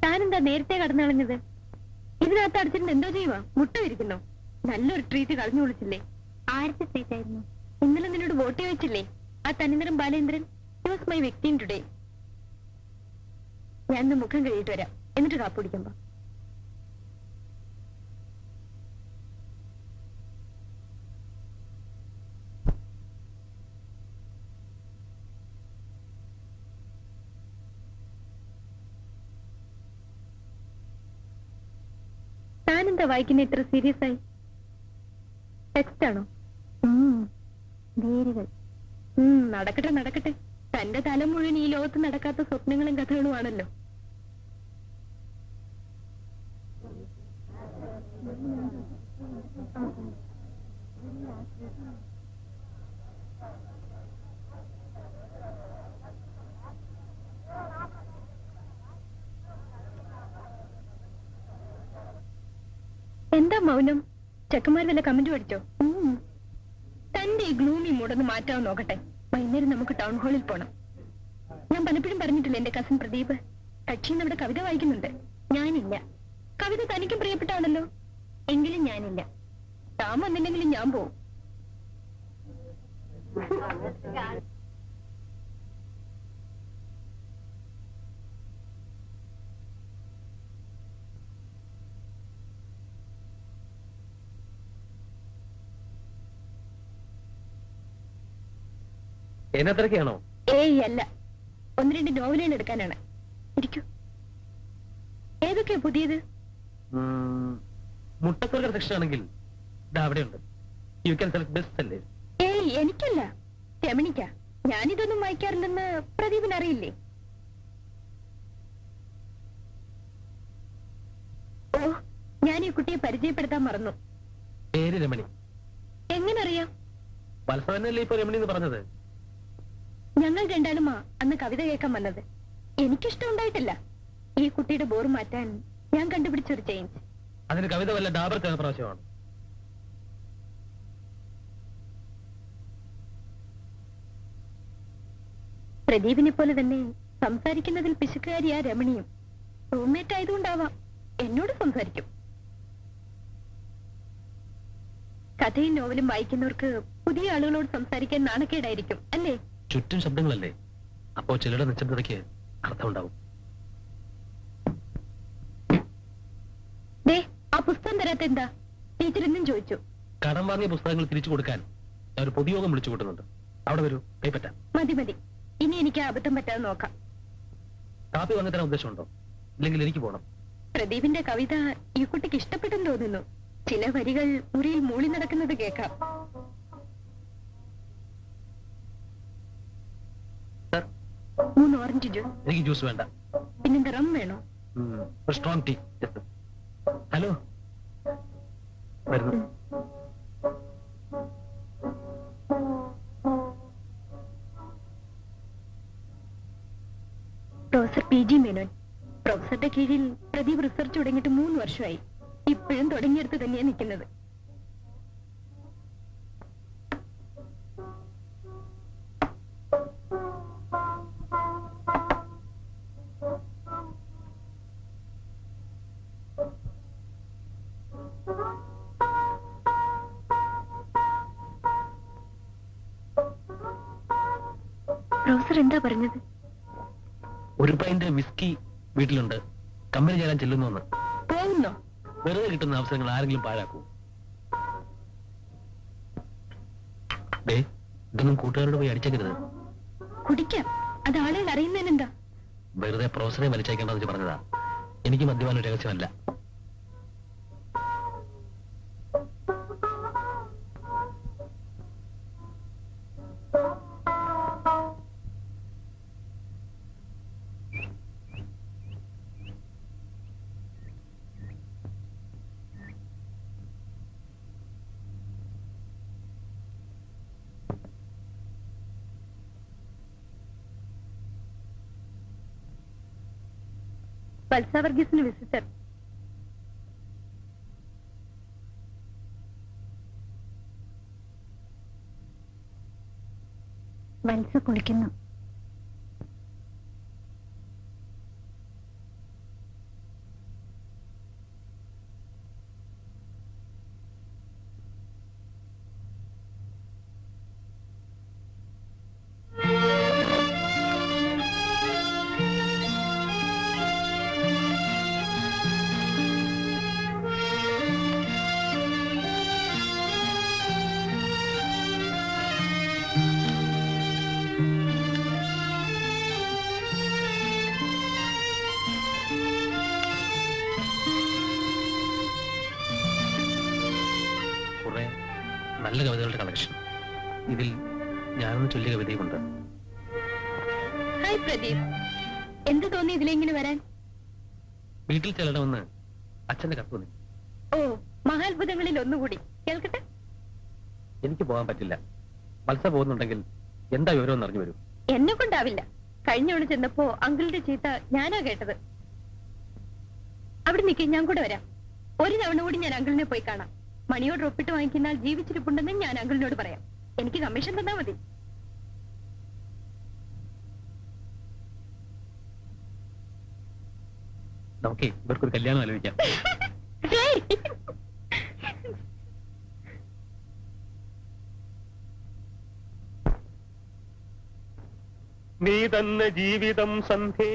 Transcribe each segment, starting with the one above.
താനെന്താ നേരത്തെ കടന്നു കളഞ്ഞത്? ഇതിനകത്ത് അടിച്ചിട്ട് എന്തോ ചെയ്യുവാ? മുട്ട വിരിക്കുന്നോ? നല്ലൊരു ട്രീറ്റ് കളഞ്ഞു വിളിച്ചില്ലേ? ആരുടെ ട്രീറ്റ് ആയിരുന്നു? ഇന്നലെ നിന്നോട് വോട്ട് ചോദിച്ചില്ലേ ആ തനിനിറം Balendran? He was my victim today. ഞാൻ മുഖം കഴിയിട്ട് വരാം, എന്നിട്ട് കാപ്പ് കുടിക്കുമ്പോ. താനെന്താ വായിക്കുന്ന ഇത്ര സീരിയസ് ആയി? ടെക്സ്റ്റ് ആണോ? വേരുകൾ. നടക്കട്ടെ നടക്കട്ടെ. തന്റെ തല മുഴുവൻ ഈ ലോകത്ത് നടക്കാത്ത സ്വപ്നങ്ങളും കഥകളും ആണല്ലോ. എന്താ മൗനം? ചെക്കന്മാർ വല്ല കമന്റ് പഠിച്ചോ? തന്റെ ഈ ഗ്ലൂമി മൂടൊന്ന് മാറ്റാൻ നോക്കട്ടെ. വൈകുന്നേരം നമുക്ക് ടൗൺ ഹാളിൽ പോണം. ഞാൻ പലപ്പോഴും പറഞ്ഞിട്ടില്ല എന്റെ കസിൻ പ്രദീപ് കക്ഷി നമ്മുടെ കവിത വായിക്കുന്നുണ്ട്. ഞാനില്ല. കവിത തനിക്കും പ്രിയപ്പെട്ടാണല്ലോ. എങ്കിലും ഞാനില്ല. താൻ വന്നില്ലെങ്കിലും ഞാൻ പോവും. എന്നത്രയ്ക്കാണോ? ഏയ് അല്ല, 1-2 നോവലുകൾ എടുക്കാനാണ്. ഇരിക്കൂ. ഏതൊക്കെയാ പുതിയത്? മുട്ടക്കുറ സെക്ഷൻ ആണെങ്കിൽ അവിടെയുണ്ട്. You can select best sellers. ഏയ് എനിക്കല്ല, രമണിക്ക. ഞാനിതൊന്നും വായിക്കാറില്ലെന്ന് പ്രദീപിന് അറിയില്ലേ? ഓ, ഞാൻ ഈ കുട്ടിയെ പരിചയപ്പെടുത്താൻ മറന്നു. പേര് രമണി. എങ്ങനറിയാം? വത്സവനല്ലേ ഇപ്പൊ രമണി എന്ന് പറഞ്ഞത്? ഞങ്ങൾ രണ്ടാളുമാ അന്ന് കവിത കേൾക്കാൻ വന്നത്. എനിക്കിഷ്ടം ഉണ്ടായിട്ടില്ല. ഈ കുട്ടിയുടെ ബോർ മാറ്റാൻ ഞാൻ കണ്ടുപിടിച്ചൊരു ചേഞ്ച്. അതിന് കവിത വല്ല ഡാബർ പ്രാവശ്യമാണ്. പ്രദീപിനെ പോലെ തന്നെ സംസാരിക്കുന്നതിൽ പിശുക്കുകാരിയാ രമണിയും. റൂംമേറ്റ് ആയതുകൊണ്ടാവാം എന്നോട് സംസാരിക്കും. കഥയും നോവലും വായിക്കുന്നവർക്ക് പുതിയ ആളുകളോട് സംസാരിക്കാൻ നാണക്കേടായിരിക്കും അല്ലേ? ചുറ്റും ശബ്ദങ്ങളല്ലേ, അപ്പോ ചിലരുടെ നിശബ്ദതയ്ക്ക് അർത്ഥമുണ്ടാവും. ആ പുസ്തകം തരാത്ത എന്താ? ടീച്ചർ എന്നും ചോദിച്ചു. കടം വാങ്ങിയ പുസ്തകങ്ങൾ തിരിച്ചു കൊടുക്കാൻ ഞാൻ ഒരു പൊതുയോഗം വിളിച്ചു കൂട്ടുന്നുണ്ട്. അവിടെ വരൂ, കൈപ്പറ്റാം. മതി മതി, ഇനി എനിക്ക് അബദ്ധം പറ്റാതെ നോക്കാം. കാപ്പി വാങ്ങി തരാൻ ഉദ്ദേശമുണ്ടോ? ഇല്ലെങ്കിൽ എനിക്ക് പോകണം. പ്രദീപിന്റെ കവിത ഈ കുട്ടിക്ക് ഇഷ്ടപ്പെട്ടെന്ന് തോന്നുന്നു. ചില വരികൾ മുറിയിൽ മൂളി നടക്കുന്നത് കേൾക്കാം. Sir, 3 orange juice. എനിക്ക് ജ്യൂസ് വേണ്ട. പിന്നെന്താ, റം വേണോ? ഒരു സ്ട്രോങ് ടീ. ഹലോ, വരുന്നു. Professor PG Menon. പ്രൊഫസറുടെ കീഴിൽ പ്രദീപ് റിസർച്ച് തുടങ്ങിയിട്ട് 3 വർഷമായി. ഇപ്പോഴും തുടങ്ങിയെടുത്ത് തന്നെയാണ് നിൽക്കുന്നത്. പ്രൊഫസർ എന്താ പറഞ്ഞത്? ഒരു പൈന്റ് വിസ്കി വീട്ടിലുണ്ട്, കമ്പനി ചേരാൻ ചെല്ലുന്നു. പോകുന്നോ? വെറുതെ കിട്ടുന്ന അവസരങ്ങൾ ആരെങ്കിലും പാഴാക്കൂ? ഇതൊന്നും കൂട്ടുകാരോട് പോയി അടിച്ചേക്കരുത്. കുടിക്കാം, അത് ആളുകൾ അറിയുന്നതിനെന്താ? വെറുതെ പ്രൊഫസറെ വലിച്ചേക്കേണ്ടെന്ന് പറഞ്ഞതാ. എനിക്ക് മദ്യപാനം രഹസ്യമല്ല. വത്സ വർഗീസിന് വിസിറ്റർ. വത്സ കുളിക്കുന്നു. നല്ല കവിതകളുടെ കളക്ഷൻ. ഇതിൽ ഞാനൊന്ന് ചൊല്ലിയ കവിതയുമുണ്ട്. ഹായ് പ്രദീപ്, എന്ത് തോന്നി ഇതിലെങ്ങനെ വരാൻ? വീട്ടിൽ ചെല്ലണമെന്ന് അച്ഛന്റെ കത്ത് തോന്നി. ഓ, മഹാത്ഭുതങ്ങളിൽ ഒന്നുകൂടി കേൾക്കട്ടെ. എനിക്ക് പോകാൻ പറ്റില്ല. വത്സ പോകുന്നുണ്ടെങ്കിൽ എന്താ വിവരം എന്ന് അറിഞ്ഞു വരും. എന്നെ കൊണ്ടാവില്ല. കഴിഞ്ഞവണ ചെന്നപ്പോ അങ്കിളിന്റെ ചീത്ത ഞാനാ കേട്ടത്. അവിടെ നിൽക്കേ, ഞാൻ കൂടെ വരാം. ഒരു തവണ കൂടി ഞാൻ അങ്കിളിനെ പോയി കാണാം. മണിയോട് ഒപ്പിട്ട് വാങ്ങിക്കുന്നാൽ ജീവിച്ചിരിപ്പുണ്ടെന്ന് ഞാൻ അങ്കിളിനോട് പറയാം. എനിക്ക് കമ്മീഷൻ തന്നാ മതി. നമുക്ക് ഇവർക്കൊരു കല്യാണം ആലോചിക്കാം. നീ തന്നെ ജീവിതം സന്ധ്യേ,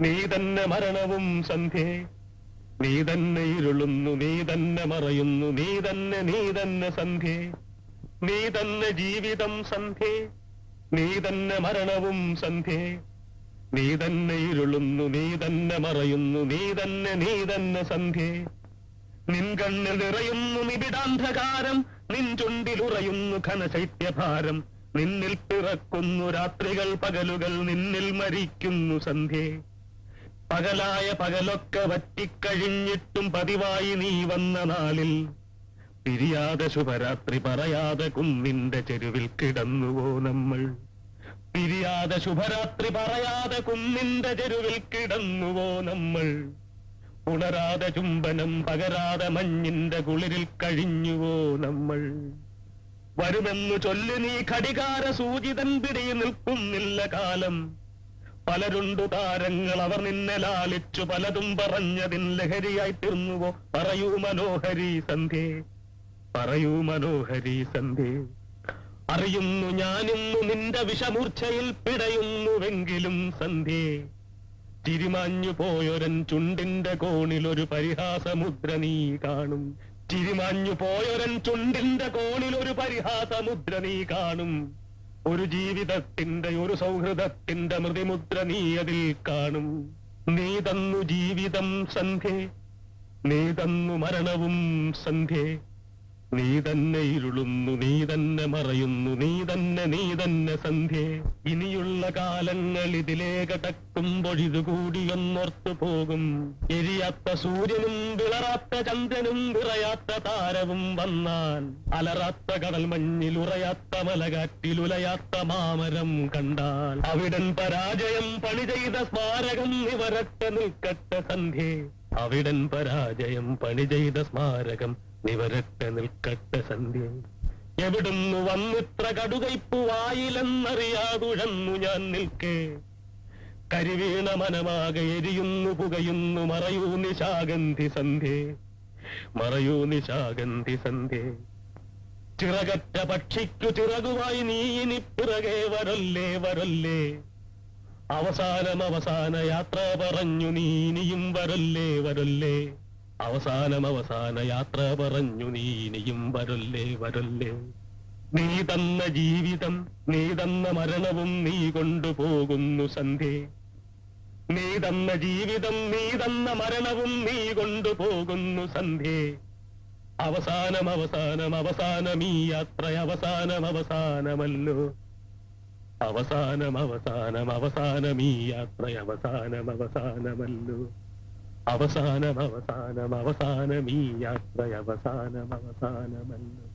നീ തന്നെ മരണവും സന്ധ്യേ, നീ തന്നെ ഇരുളുന്നു, നീ തന്നെ മറയുന്നു, നീ തന്നെ സന്ധ്യേ, നീ തന്നെ ജീവിതം സന്ധ്യേ, നീ തന്നെ മരണവും സന്ധ്യേ, നീ തന്നെ ഇരുളുന്നു, നീ തന്നെ മറയുന്നു, നീ തന്നെ സന്ധ്യേ, നിൻ കണ്ണിൽ നിറയുന്നു നിബിഡാന്ധകാരം, നിൻ ചുണ്ടിലുറയുന്നു ഘനശൈത്യഭാരം, നിന്നിൽ പിറക്കുന്നു രാത്രികൾ പകലുകൾ, നിന്നിൽ മരിക്കുന്നു സന്ധ്യേ. പകലായ പകലൊക്കെ വറ്റിക്കഴിഞ്ഞിട്ടും പതിവായി നീ വന്ന നാളിൽ പിരിയാതെ ശുഭരാത്രി പറയാതെ കുന്നിന്റെ ചെരുവിൽ കിടന്നുവോ നമ്മൾ. പിരിയാതെ ശുഭരാത്രി പറയാതെ കുന്നിന്റെ ചെരുവിൽ കിടന്നുവോ നമ്മൾ. ഉണരാതെ ചുംബനം പകരാതെ മഞ്ഞിന്റെ കുളിരിൽ കഴിഞ്ഞുവോ നമ്മൾ. വരുമെന്നു ചൊല്ലു നീ ഘടികാര സൂചിതൻ പിടിയിൽ നിൽക്കുന്നില്ല കാലം. പലരുണ്ടു താരങ്ങൾ, അവർ നിന്നെ ലാളിച്ചു പലതും പറഞ്ഞതിൻ ലഹരിയായി തീർന്നുവോ. പറയൂ മനോഹരി സന്ധ്യേ, പറയൂ മനോഹരി സന്ധ്യേ. അറിയുന്നു ഞാനിന്നു നിന്റെ വിഷമൂർച്ചയിൽ പിടയുന്നുവെങ്കിലും സന്ധ്യേ, ചിരിമാഞ്ഞു പോയൊരൻ ചുണ്ടിന്റെ കോണിൽ ഒരു പരിഹാസമുദ്ര നീ കാണും. ചിരിമാഞ്ഞു പോയൊരൻ ചുണ്ടിന്റെ കോണിൽ ഒരു പരിഹാസമുദ്ര നീ കാണും. ഒരു ജീവിതത്തിന്റെ ഒരു സൗഹൃദത്തിന്റെ മൃതിമുദ്ര നീ അതിൽ കാണും. നീ തന്നു ജീവിതം സന്ധ്യേ, നീ തന്നു മരണവും സന്ധ്യേ, നീ തന്നെ ഇരുളുന്നു, നീ തന്നെ മറയുന്നു, നീ തന്നെ സന്ധ്യേ. ഇനിയുള്ള കാലങ്ങൾ ഇതിലേ കടക്കുമ്പൊഴിതുകൂടിയൊന്നോർത്തു പോകും. എരിയാത്ത സൂര്യനും വിളറാത്ത ചന്ദ്രനും വിറയാത്ത താരവും വന്നാൽ, അലറാത്ത കടൽ മഞ്ഞിൽ ഉറയാത്ത മലകാറ്റിലുലയാത്ത മാമരം കണ്ടാൽ, അവിടൻ പരാജയം പണി ചെയ്ത സ്മാരകം നിവരട്ടെ നിൽക്കട്ടെ സന്ധ്യേ. അവിടൻ പരാജയം പണി ചെയ്ത സ്മാരകം നിവരട്ടെ നിൽക്കട്ടെ സന്ധ്യ. എവിടുന്നു വന്നിത്ര കടുകയ്പു വായിലെന്നറിയാതുഴന്നു ഞാൻ നിൽക്കേ. കരിവീണ മനമാകെ എരിയുന്നു പുകയുന്നു, മറയൂ നിശാഗന്ധി സന്ധ്യേ, മറയൂ നിശാഗന്ധി സന്ധ്യേ. ചിറകറ്റ പക്ഷിക്കു ചിറകുമായി നീ ഇനി പിറകെ വരല്ലേ വരല്ലേ. അവസാന യാത്ര പറഞ്ഞു നീ ഇനിയും വരല്ലേ വരല്ലേ. അവസാന യാത്ര പറഞ്ഞു നീ ഇനിയും വരല്ലേ വരല്ലേ. നീ തന്ന ജീവിതം, നീ തന്ന മരണവും നീ കൊണ്ടുപോകുന്നു സന്ധ്യേ. നീ തന്ന ജീവിതം, നീ തന്ന മരണവും നീ കൊണ്ടുപോകുന്നു സന്ധ്യേ. അവസാനം അവസാനം അവസാനം ഈ യാത്ര അവസാനം അവസാനമല്ലോ. അവസാനം അവസാനം അവസാനം ഈ യാത്ര അവസാനം അവസാനമല്ലോ. അവസാനം അവസാനം അവസാനം ഈ യാത്ര അവസാനം അവസാനമല്ലോ.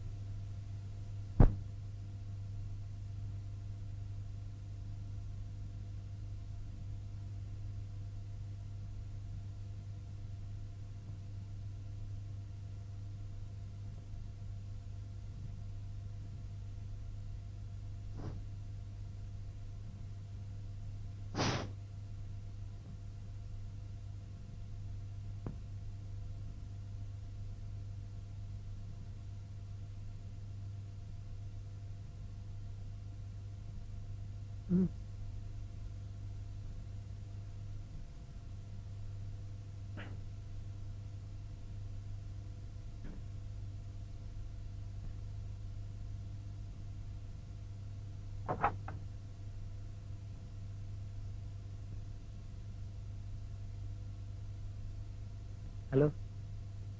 ഹലോ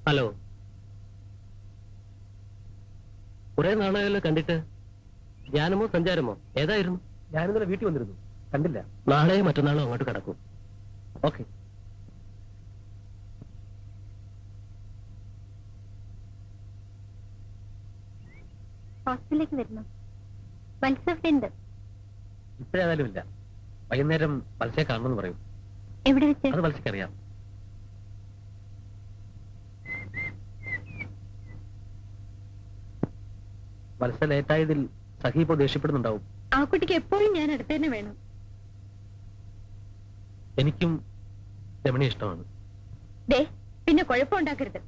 ഹലോ, കുറെ നാളുകളിൽ കണ്ടിട്ട്. ധ്യാനമോ സഞ്ചാരമോ ഏതായിരുന്നു? ഞാനിന്നലെ വീട്ടിൽ വന്നിരുന്നു, കണ്ടില്ല. നാളെയോ മറ്റന്നാളോ അങ്ങോട്ട് കിടക്കും. ഓക്കെ. ഹോസ്റ്റലിലേക്ക് വരുന്നു. മത്സ്യമുണ്ട്. ഇപ്പോഴേതായാലും ഇല്ല. വൈകുന്നേരം മത്സ്യ കാണണമെന്ന് പറയും. എവിടെ വെച്ച്? അത് മത്സ്യക്കറിയാം. മത്സ്യ ലേറ്റായതിൽ സഖി ഇപ്പോൾ ദേഷ്യപ്പെടുന്നുണ്ടാവും. ആ കുട്ടിക്ക് എപ്പോഴും ഞാൻ അടുത്ത് തന്നെ വേണം. എനിക്കും രമണി ഇഷ്ടമാണ്. ദേ, പിന്നെ കുഴപ്പമുണ്ടാക്കരുത്.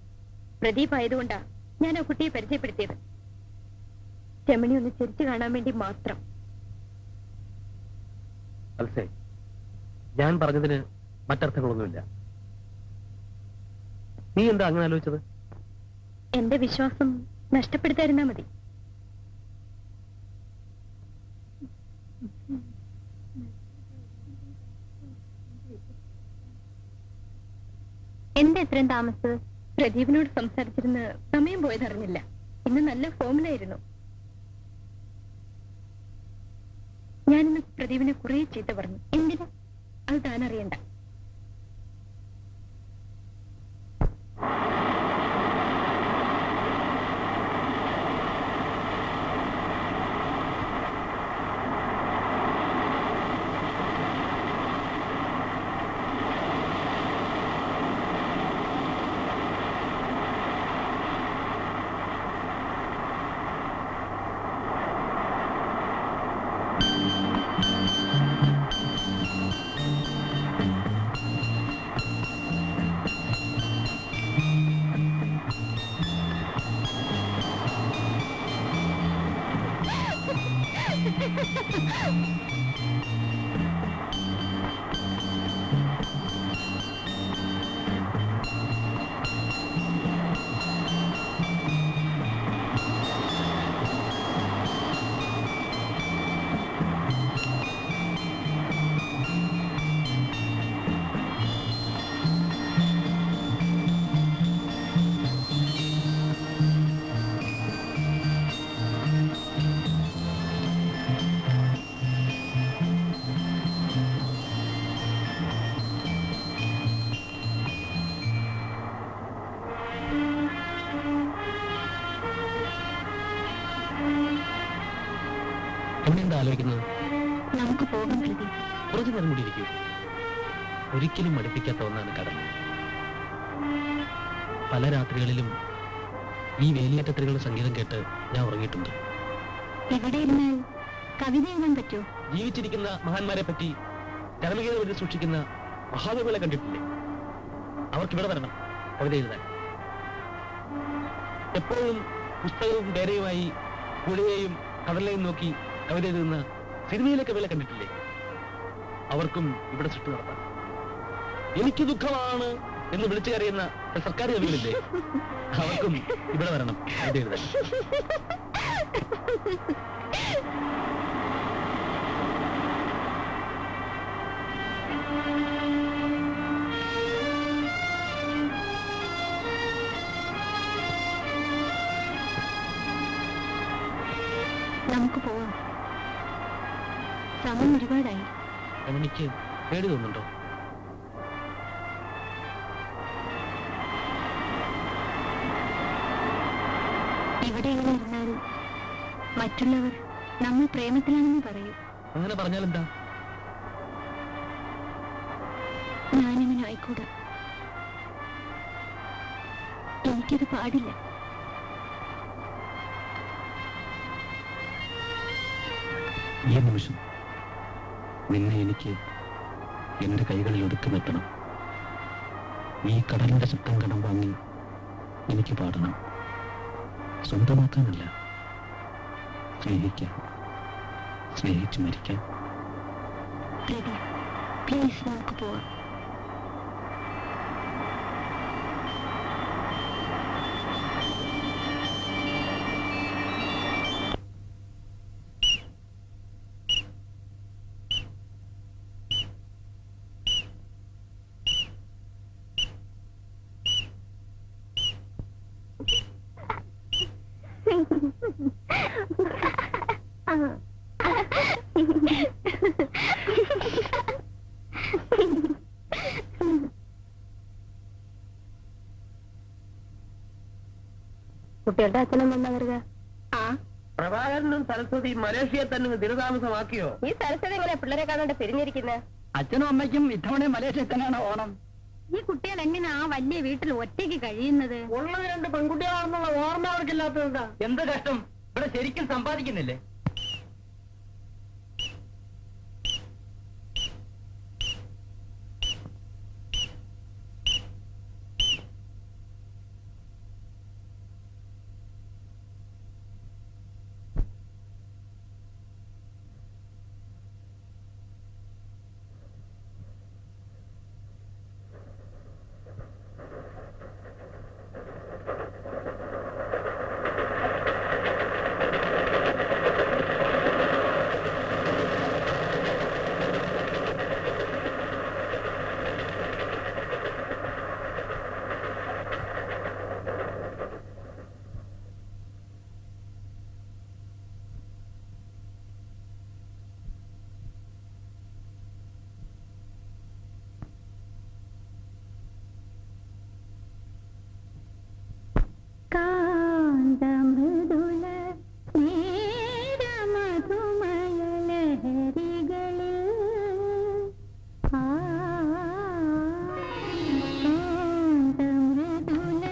പ്രദീപ് ആയതുകൊണ്ടാ ഞാൻ ആ കുട്ടിയെ പരിചയപ്പെടുത്തിയത്. രമണി ഒന്ന് ചിരിച്ചു കാണാൻ വേണ്ടി മാത്രം. മത്സ്യ, ഞാൻ പറഞ്ഞതിന് മറ്റർത്ഥങ്ങളൊന്നുമില്ല. നീ എന്താ അങ്ങനെ ആലോചിച്ചത്? എന്റെ വിശ്വാസം നഷ്ടപ്പെടുത്താതിരുന്നാ മതി. എന്താ ഇത്രയും താമസിച്ചത്? പ്രദീപിനോട് സംസാരിച്ചിരുന്ന് സമയം പോയതറിഞ്ഞില്ല. ഇന്ന് നല്ല ഫോമിലായിരുന്നു. ഞാനിന്ന് പ്രദീപിനെ കുറെ ചീത്ത പറഞ്ഞു. എന്തിനാ? അത് താൻ അറിയണ്ട. എന്താ ആലോചിക്കുന്നത്? നമുക്ക് പോകാം പ്രദീപ്. കുറച്ചു നേരം കൂടി ഇരിക്കൂ. ഒരിക്കലും മടുപ്പിക്കാത്ത ഒന്നാണ് കടൽ. പല രാത്രികളിലും ഈ വേലിയേറ്റത്തിലുള്ള സംഗീതം കേട്ട് ഞാൻ ഉറങ്ങിയിട്ടുണ്ട്. ഇവിടെ ഇരുന്നാൽ കവിത എഴുതാൻ പറ്റുമോ? ജീവിച്ചിരിക്കുന്ന മഹാന്മാരെ പറ്റി ചരമഗീതം എഴുതി സൂക്ഷിക്കുന്ന മഹാകവികളെ കണ്ടിട്ടില്ലേ? അവർക്കിവിടെ വരണം കവിത എഴുതാൻ. എപ്പോഴും പുസ്തകവും ഡയറിയുമായി പുഴയെയും കടലിനെയും നോക്കി കവിത എഴുതുന്ന സിനിമയിലെ കവികളെ കണ്ടിട്ടില്ലേ? അവർക്കും ഇവിടെ സൃഷ്ടി നടത്താം. എനിക്ക് ദുഃഖമാണ് എന്ന് വിളിച്ചു കരയുന്ന സർക്കാർ കവികളില്ലേ? അവർക്കും ഇവിടെ വരണം കവിത എഴുതാൻ. നമുക്ക് പോവാം. സമയം ഒരുപാടായി. രമണിക്ക് പേടി തോന്നുന്നുണ്ടോ? ഇവിടെ ഇങ്ങനെ ഇരുന്നാൽ മറ്റുള്ളവർ നമ്മൾ പ്രേമത്തിലാണെന്ന് പറയും. അങ്ങനെ പറഞ്ഞാലെന്താ? ഞാനിങ്ങനെ ആയിക്കൂടാ. എനിക്കത് പാടില്ല. ഈ നിമിഷം നിന്നെ എനിക്ക് എന്റെ കൈകളിൽ ഒതുക്കി നിർത്തണം. ഈ കടലിന്റെ ശബ്ദം കടം വാങ്ങി എനിക്ക് പാടണം. സ്വന്തമാക്കാനല്ല, സ്നേഹിക്കാൻ, സ്നേഹിച്ചു മരിക്കാൻ. പ്ലീസ് നമുക്ക് പോവാം. കുട്ടികളുടെ അച്ഛനും വന്നവരുക. ആ പ്രഭാകരനും സരസ്വതി മലേഷ്യയെ തന്നെ ദിനതാമസമാക്കിയോ? ഈ സരസ്വതി എങ്ങനെ പിള്ളേരെ കാണാണ്ട് പിരിഞ്ഞിരിക്കുന്നത്? അച്ഛനും അമ്മയ്ക്കും ഇത്തവണ മലേഷ്യയിൽ തന്നെയാണ് ഓണം. ഈ കുട്ടികൾ എങ്ങനെ ആ വലിയ വീട്ടിൽ ഒറ്റയ്ക്ക് കഴിയുന്നത്? ഉള്ളത് 2 പെൺകുട്ടികളാണെന്നുള്ള ഓർമ്മ അവർക്കില്ലാത്തതുകൊണ്ടാ. എന്ത് കഷ്ടം, ഇവിടെ ശരിക്കും സമ്പാദിക്കുന്നില്ലേ? കാന്തമൃദുല നേരമധുമയലഹരികളിൽ കാന്തമൃദുല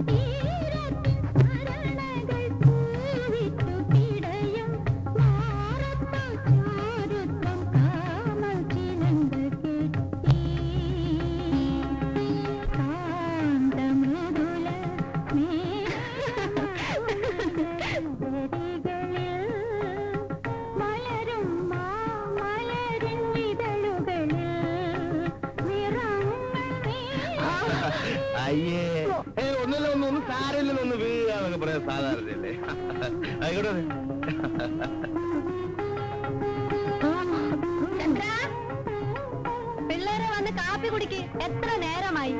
തീരത്തിൻ സ്മരണകൾ പറയാൻ സാധാരണയല്ലേ? ആയിക്കോട്ടെ. ചന്ദ്ര, പിള്ളേരെ വന്ന് കാപ്പി കുടിക്ക്. എത്ര നേരമായി?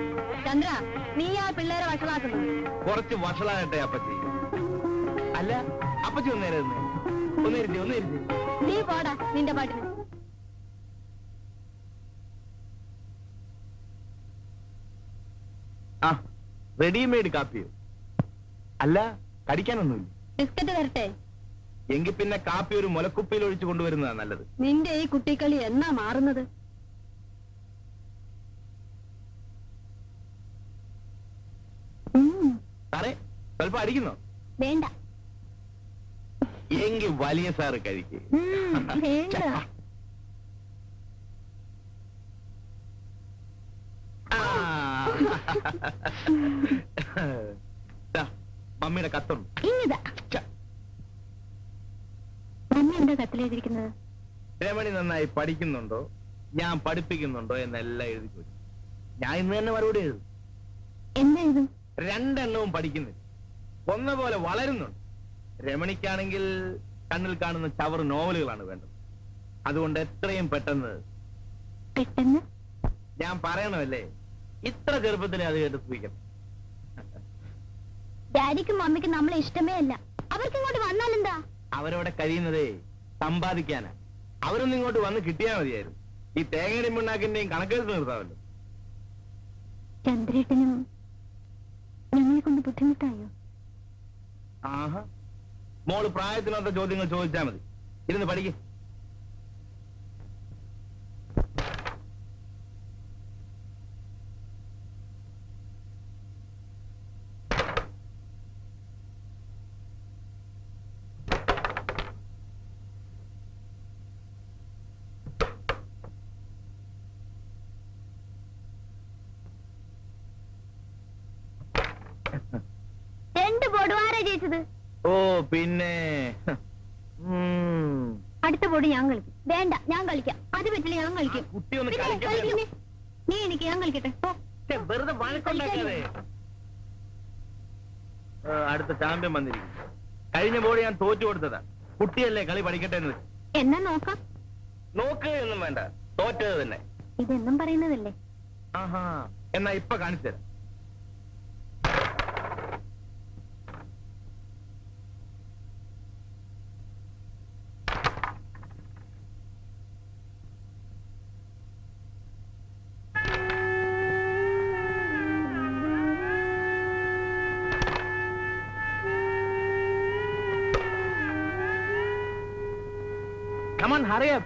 ചന്ദ്ര, നീ ആ പിള്ളേരെ വഷളാക്കുന്നത്? കുറച്ച് വഷളാകട്ടെ അപ്പച്ചി. അല്ല, അപ്പച്ചി ഒന്നേരുന്നേ. നീ പോടാ നിന്റെ പാട്ടിന്. ആ, റെഡിമെയ്ഡ് കാപ്പിയോ? അല്ല, കടിക്കാനൊന്നുമില്ല. ബിസ്ക്കറ്റ് തരട്ടെ? എങ്കിൽ പിന്നെ കാപ്പി ഒരു മുലക്കുപ്പിയിൽ ഒഴിച്ചു കൊണ്ടുവരുന്നതാ നല്ലത്. നിന്റെ ഈ കുട്ടിക്കളി എന്നാ മാറുന്നത്? സാറേ, സ്വല്പം അടിക്കുന്നോ? വേണ്ട. എങ്കിൽ വലിയ സാറ് കഴിക്കേ. വേണ്ട. മമ്മിയുടെ കത്തുണ്ട്. ഇനിതാ മമ്മി എന്താ കത്തിലെഴുതിയിരിക്കുന്നത്? രമണി നന്നായി പഠിക്കുന്നുണ്ടോ, ഞാൻ പഠിപ്പിക്കുന്നുണ്ടോ എന്നെല്ലാം എഴുതി ചോദിച്ചു. ഞാൻ ഇന്ന് തന്നെ മറുപടി എഴുതും. എന്താ ഇത്? രണ്ടെണ്ണവും പഠിക്കുന്നില്ല, ഒന്ന പോലെ വളരുന്നുണ്ട്. രമണിക്കാണെങ്കിൽ കണ്ണിൽ കാണുന്ന ചവറ് നോവലുകളാണ് വേണ്ടത്. അതുകൊണ്ട് എത്രയും പെട്ടെന്ന് ഞാൻ പറയണമല്ലേ, ഇത്ര ചെറുപ്പത്തിലെ അത് കേട്ട് സൂചിക്കണം. ഡാഡിക്കും മമ്മിക്കും നമ്മളെ ഇഷ്ടമേ അല്ല. അവർക്ക് ഇങ്ങോട്ട് വന്നാലെന്താ? അവരവിടെ കഴിയുന്നതേ സമ്പാദിക്കാനാ. അവരൊന്നും ഇങ്ങോട്ട് വന്ന് കിട്ടിയാൽ മതിയായിരുന്നു. ഈ തേങ്ങയുടെയും പിണ്ണാക്കിന്റെയും കണക്കെടുത്ത് നിർത്താമല്ലോ. ചന്ദ്രേട്ടനും ഞങ്ങളെ കൊണ്ട് ബുദ്ധിമുട്ടായോ? ആഹാ, മോള് പ്രായത്തിനൊത്ത ചോദ്യങ്ങൾ ചോദിച്ചാൽ മതി. ഇരുന്ന് പഠിക്കും. രണ്ട് ബോർഡ് ആരാ ജയിച്ചത്? ഓ പിന്നെ അടുത്ത ബോർഡ് ഞാൻ കളിക്കും. വേണ്ട, ഞാൻ കളിക്കാം. അത് പറ്റില്ല, ഞാൻ കളിക്കും. കുട്ടി ഒന്ന് പിന്നെ കളിക്കുന്നേ. നീ എനിക്ക്, ഞാൻ കളിക്കട്ടെ. വെറുതെ വഴക്കുണ്ടാക്കാതെ. അടുത്ത ചാമ്പ്യൻ വന്നിരിക്കും. കഴിഞ്ഞ ബോർഡ് ഞാൻ തോറ്റു കൊടുത്തതാ. കുട്ടിയല്ലേ, കളി പഠിക്കട്ടെ എന്ന് വെച്ചു. എന്നാ നോക്കാം. നോക്ക് എന്നും വേണ്ട, തോറ്റത് തന്നെ. ഇതെന്നും പറയുന്നതല്ലേ? ആഹാ, എന്നാ ഇപ്പൊ കാണിച്ചു തരാം. Come on, hurry up.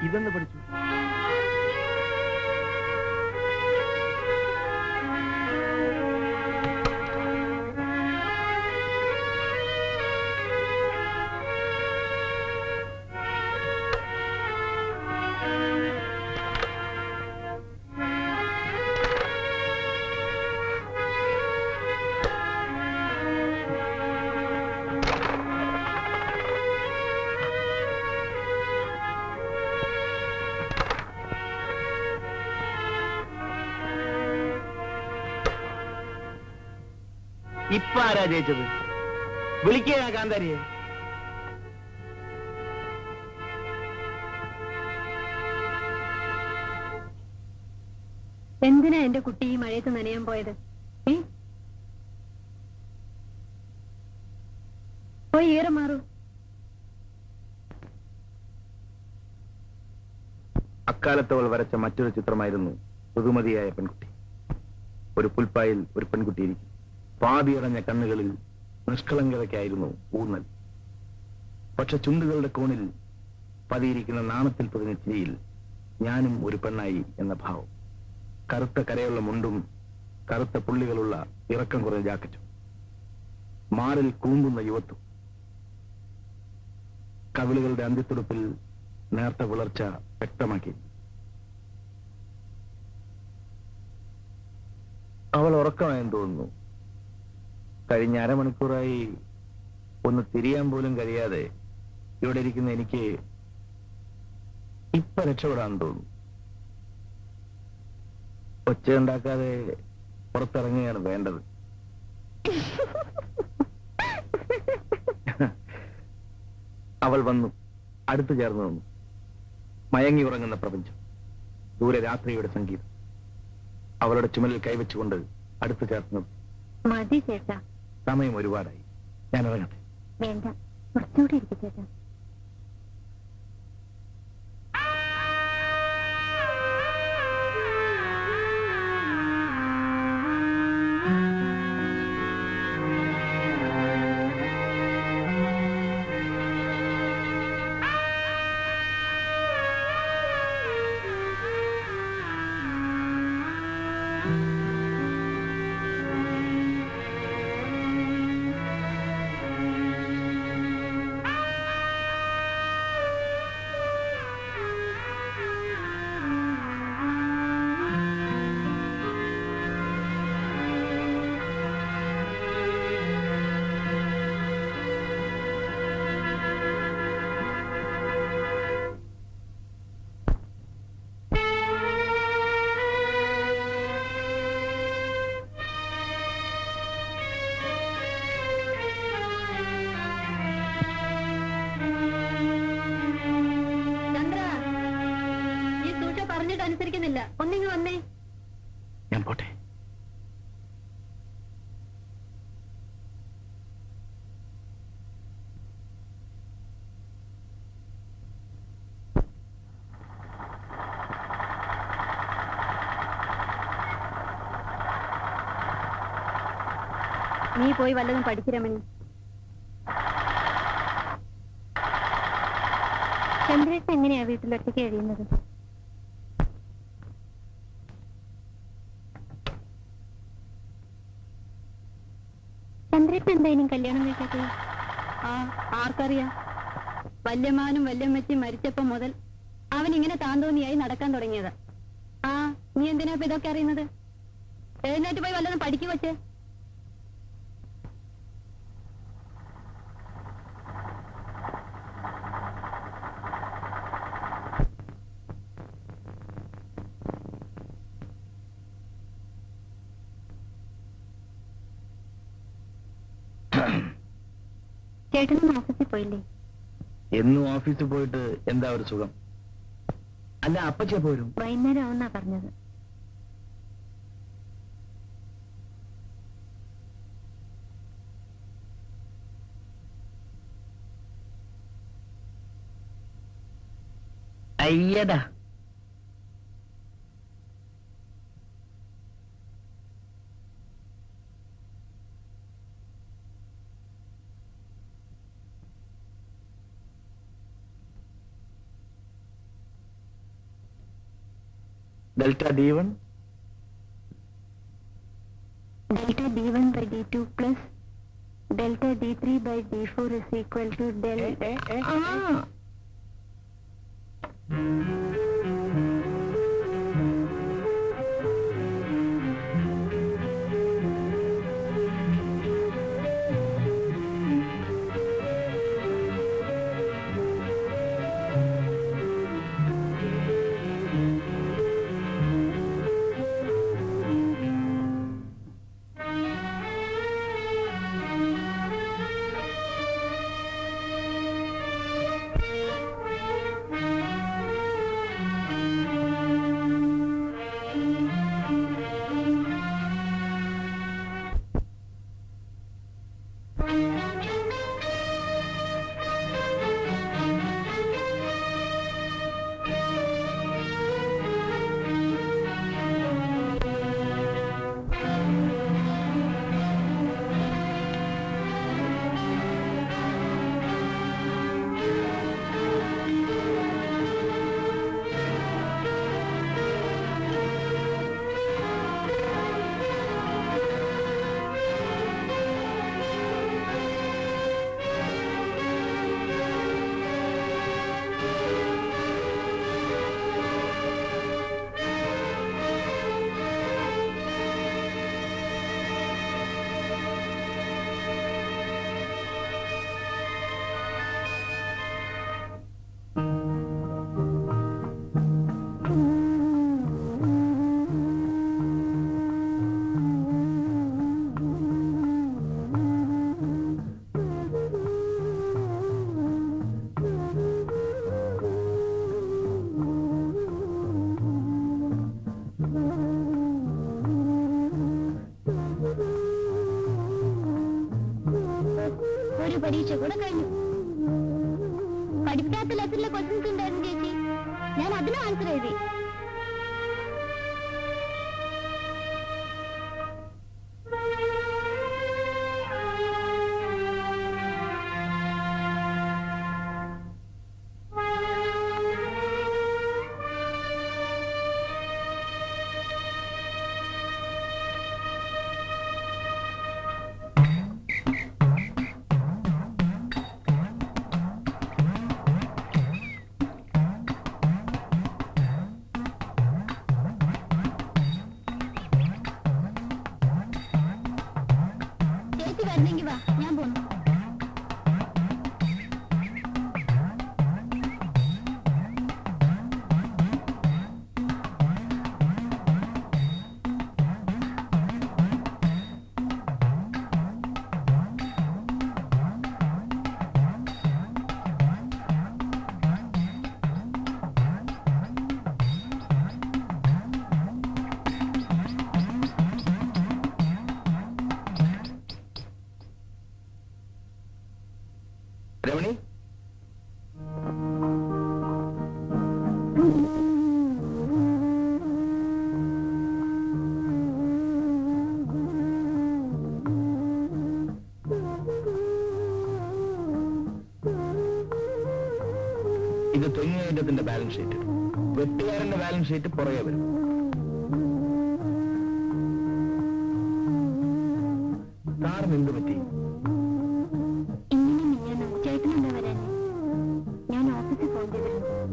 ഇതെന്ന് പഠിച്ചു. ഇപ്പൊ ആരാ ജയിച്ചത്? വിളിക്കുക കാന്താരിയെ. എന്തിനാ എന്റെ കുട്ടി ഈ മഴയത്ത് നനയാൻ പോയത്? പോയി ഈറ മാറൂ. അക്കാലത്തവൾ വരച്ച മറ്റൊരു ചിത്രമായിരുന്നു പുതുമതിയായ പെൺകുട്ടി. ഒരു പുൽപ്പായിൽ ഒരു പെൺകുട്ടി ഇരിക്കും. പാതിയടഞ്ഞ കണ്ണുകളിൽ നിഷ്കളങ്കതയ്ക്കായിരുന്നു ഊന്നൽ. പക്ഷെ ചുണ്ടുകളുടെ കോണിൽ പതിയിരിക്കുന്ന നാണത്തിൽ പൊതിഞ്ഞ ചിരിയിൽ ഞാനും ഒരു പെണ്ണായി എന്ന ഭാവം. കറുത്ത കരയുള്ള മുണ്ടും കറുത്ത പുള്ളികളുള്ള ഇറക്കം കുറഞ്ഞ ജാക്കറ്റും, മാറിൽ കൂമ്പുന്ന യുവത്വം, കവിളുകളുടെ അന്ത്യത്തുടുപ്പിൽ നേർത്ത വിളർച്ച വ്യക്തമാക്കി. അവൾ ഉറക്കമായെന്ന് തോന്നുന്നു. കഴിഞ്ഞ അരമണിക്കൂറായി ഒന്ന് തിരിയാൻ പോലും കഴിയാതെ ഇവിടെ ഇരിക്കുന്ന എനിക്ക് ഇപ്പൊ രക്ഷപ്പെടാൻ തോന്നുന്നു. ഒച്ച ഉണ്ടാക്കാതെ പുറത്തിറങ്ങുകയാണ് വേണ്ടത്. അവൾ വന്നു, അടുത്തു ചേർന്ന് നിന്നു. മയങ്ങി ഉറങ്ങുന്ന പ്രപഞ്ചം, ദൂരെ രാത്രിയുടെ സംഗീതം. അവളുടെ ചുമലിൽ കൈവച്ചുകൊണ്ട് അടുത്തു ചേർന്നു. മതി ചേട്ടാ, സമയം ഒരുപാടായി, ഞാൻ ഇറങ്ങട്ടെ. വേണ്ട, കുറച്ചുകൂടി ഇരിക്കും ചേട്ടാ. അനുസരിക്കുന്നില്ല, ഒന്നിങ്ങ് വന്നേ. ഞാൻ പോട്ടെ. നീ പോയി വല്ലതും പഠിച്ചു രമണി. ചന്ദ്രേട്ടൻ എങ്ങനെയാ വീട്ടിലൊറ്റയ്ക്ക് കഴിയുന്നത്? ചന്ദ്രേട്ടൻ എന്താ ഇനി കല്യാണം കഴിക്കാത്തത്? ആർക്കറിയാം. വല്യമാനും വല്യമ്മച്ചും മരിച്ചപ്പോ മുതൽ അവൻ ഇങ്ങനെ താന്തോന്നിയായി നടക്കാൻ തുടങ്ങിയത്. നീ എന്തിനാ ഇപ്പൊ ഇതൊക്കെ അറിയുന്നത്? എഴുന്നേറ്റ് പോയി വല്ലതും പഠിക്കു വച്ചേ. ചേട്ടനും ഓഫീസിൽ പോയില്ലേ? എന്നും ഓഫീസിൽ പോയിട്ട് എന്താ ഒരു സുഖം? അല്ല, അപ്പച്ചേ പോരും. വൈകുന്നേരം ആവുന്നാ പറഞ്ഞത്. അയ്യടാ, delta d1 delta d1 by d2 plus delta d3 by d4 is equal to delta. ഒരു പരീക്ഷ കൂടെ കഴിഞ്ഞു. പഠിക്കാത്ത ലെസണിലെ ക്വസ്റ്റ്യൻസ് ഉണ്ടായിരുന്നു ചേച്ചി. ഞാൻ അതിനും ആൻസർ എഴുതി. ചേച്ചി വരുന്നെങ്കി വാ, ഞാൻ പോന്നു. രമണി, ഇത് തൊഴിലിന്റെ ബാലൻസ് ഷീറ്റ്. വെട്ടുകാരന്റെ ബാലൻസ് ഷീറ്റ് പുറകെ വരും. സാറിന് എന്ത് പറ്റി?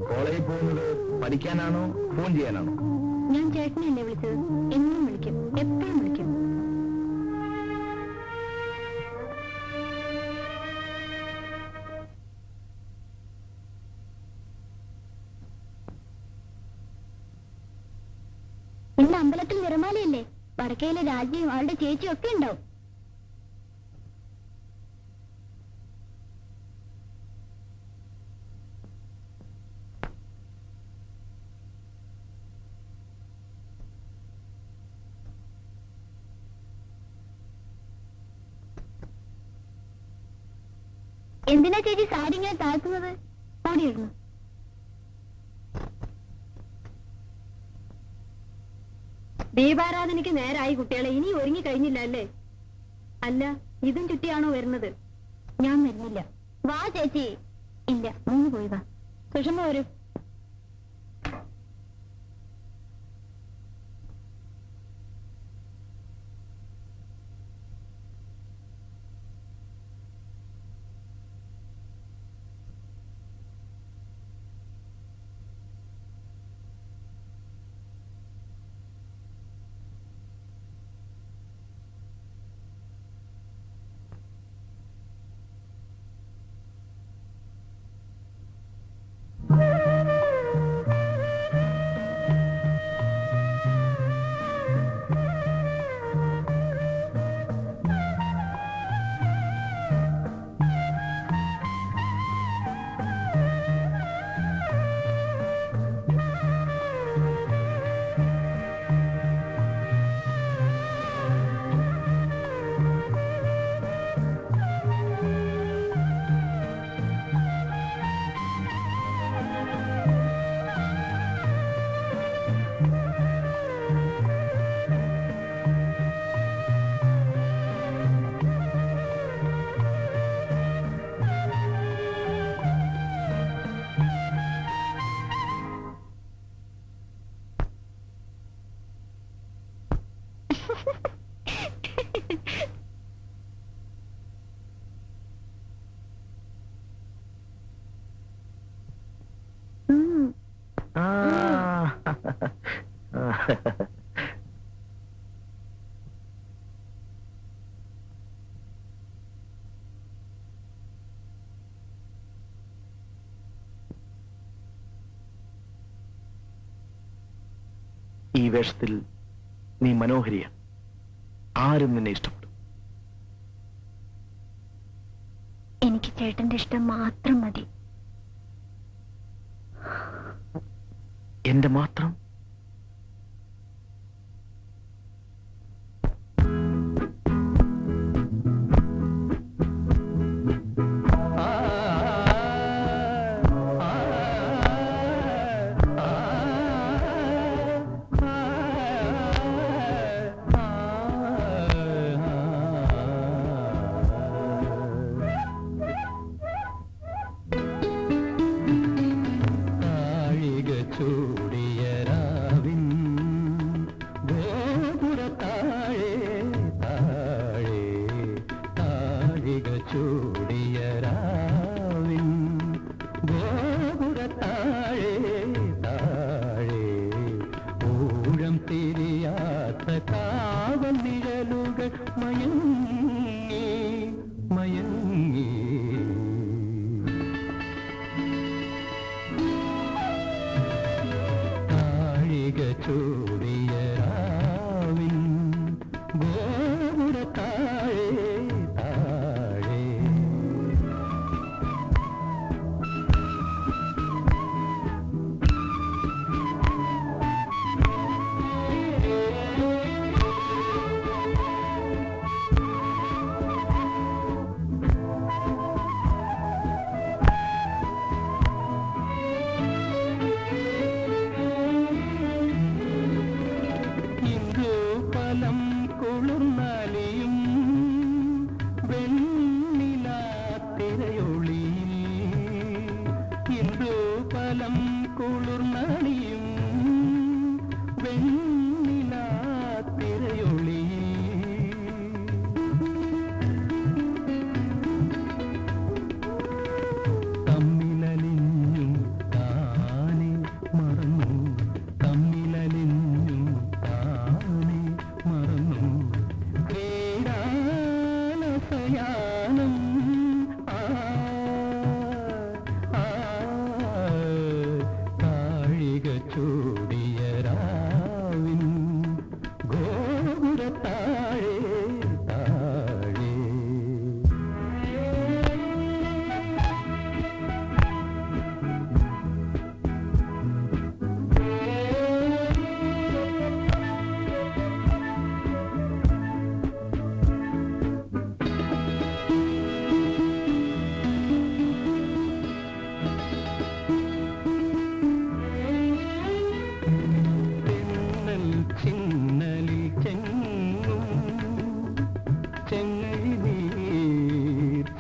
കോളേജിൽ പോകുന്നത് പഠിക്കാനാണോ ഫോൺ ചെയ്യാനാണോ? ഞാൻ ചേട്ടനെയല്ലേ വിളിച്ചത്? എന്നും വിളിക്കും, എപ്പോഴും വിളിക്കും. ഇന്ന് അമ്പലത്തിൽ നിറമാലയല്ലേ? വടക്കയിലെ രാജ്യവും അവളുടെ ചേച്ചിയും ഒക്കെ ഉണ്ടാവും. എന്തിനാ ചേച്ചി സാരി ഇങ്ങനെ താഴ്ത്തുന്നത്? ഓടിയിരുന്നു. ദീപാരാധനയ്ക്ക് നേരായി കുട്ടികളെ. ഇനി ഒരുങ്ങി കഴിഞ്ഞില്ല അല്ലേ? അല്ല, ഇതും ചുറ്റിയാണോ വരുന്നത്? ഞാൻ വരുന്നില്ല. വാ ചേച്ചി. ഇല്ല, മൂന്ന് പോയി വാ. സുഷമ വരൂ. ഈ വേഷത്തിൽ നീ മനോഹരിയ. ആരും നിന്നെ ഇഷ്ടപ്പെടും. എനിക്ക് ചേട്ടന്റെ ഇഷ്ടം മാത്രം മതി. എന്റെ മാത്രം? മയങ്ങി മയങ്ങി താഴിക ചൂടിയ രാവിൻ ഗോപുര താഴെ താഴെ ഫലം കുളിർന്നാലിയും വെണ്ണിലാത്തിരയൊളിയിൽ ഇന്ദ്രു ഫലം കുളിർന്നാലിയും വെണ്ണിലാത്തിരയൊളിയിൽ തമ്മിലലിഞ്ഞും താനെ മറന്നു തമ്മിലലിഞ്ഞും താനെ മറന്നു ക്രീഡാലസയാനം താഴിക ചൂടിയ രാവിൻ ഗോപുര താഴെ താഴെ തെന്നൽ ചിന്നലിൽ ചെങ്ങും ചെങ്ങഴിനീർ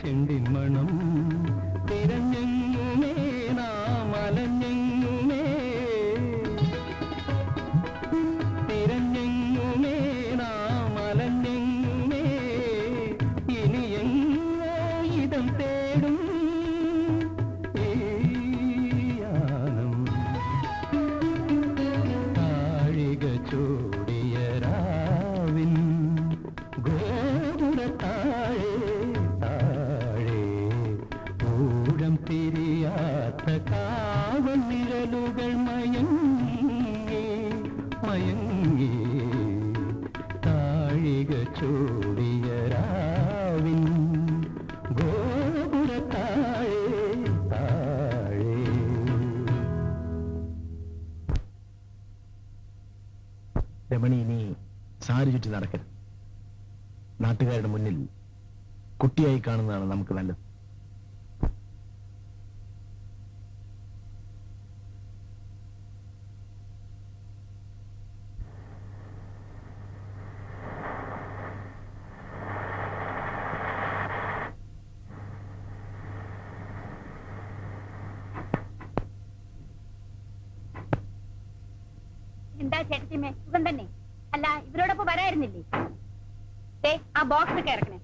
ചെണ്ടിൻ മണം തിരഞ്ഞെങ്ങുമേ നാം അലഞ്ഞെങ്ങുമേ തിരഞ്ഞെങ്ങുമേ നാം അലഞ്ഞെങ്ങുമേ ഇനിയെങ്ങോ ഇടം തേടും ഈ യാനം താഴിക ചൂടിയ രാവിൻ ഗോപുര താഴെ താഴെ ഊഴം തിരിയാത്ത കാവൽ നിഴലുകൾ മയങ്ങി മയങ്ങി താഴിക ചൂടിയ രാവിൻ ഗോപുര താഴെ താഴെ രമണി ഇനി സാരി ചുറ്റി നടക്കരുത്. നാട്ടുകാരുടെ മുന്നിൽ കുട്ടിയായി കാണുന്നതാണ് നമുക്ക് നല്ലത്. എന്താ ചേട്ടത്തിമേ സുഖം തന്നെ? അല്ല ഇവരോടൊപ്പം വരായിരുന്നില്ലേ? ആ ബോക്സ് ഒക്കെ ഇറക്കണേ.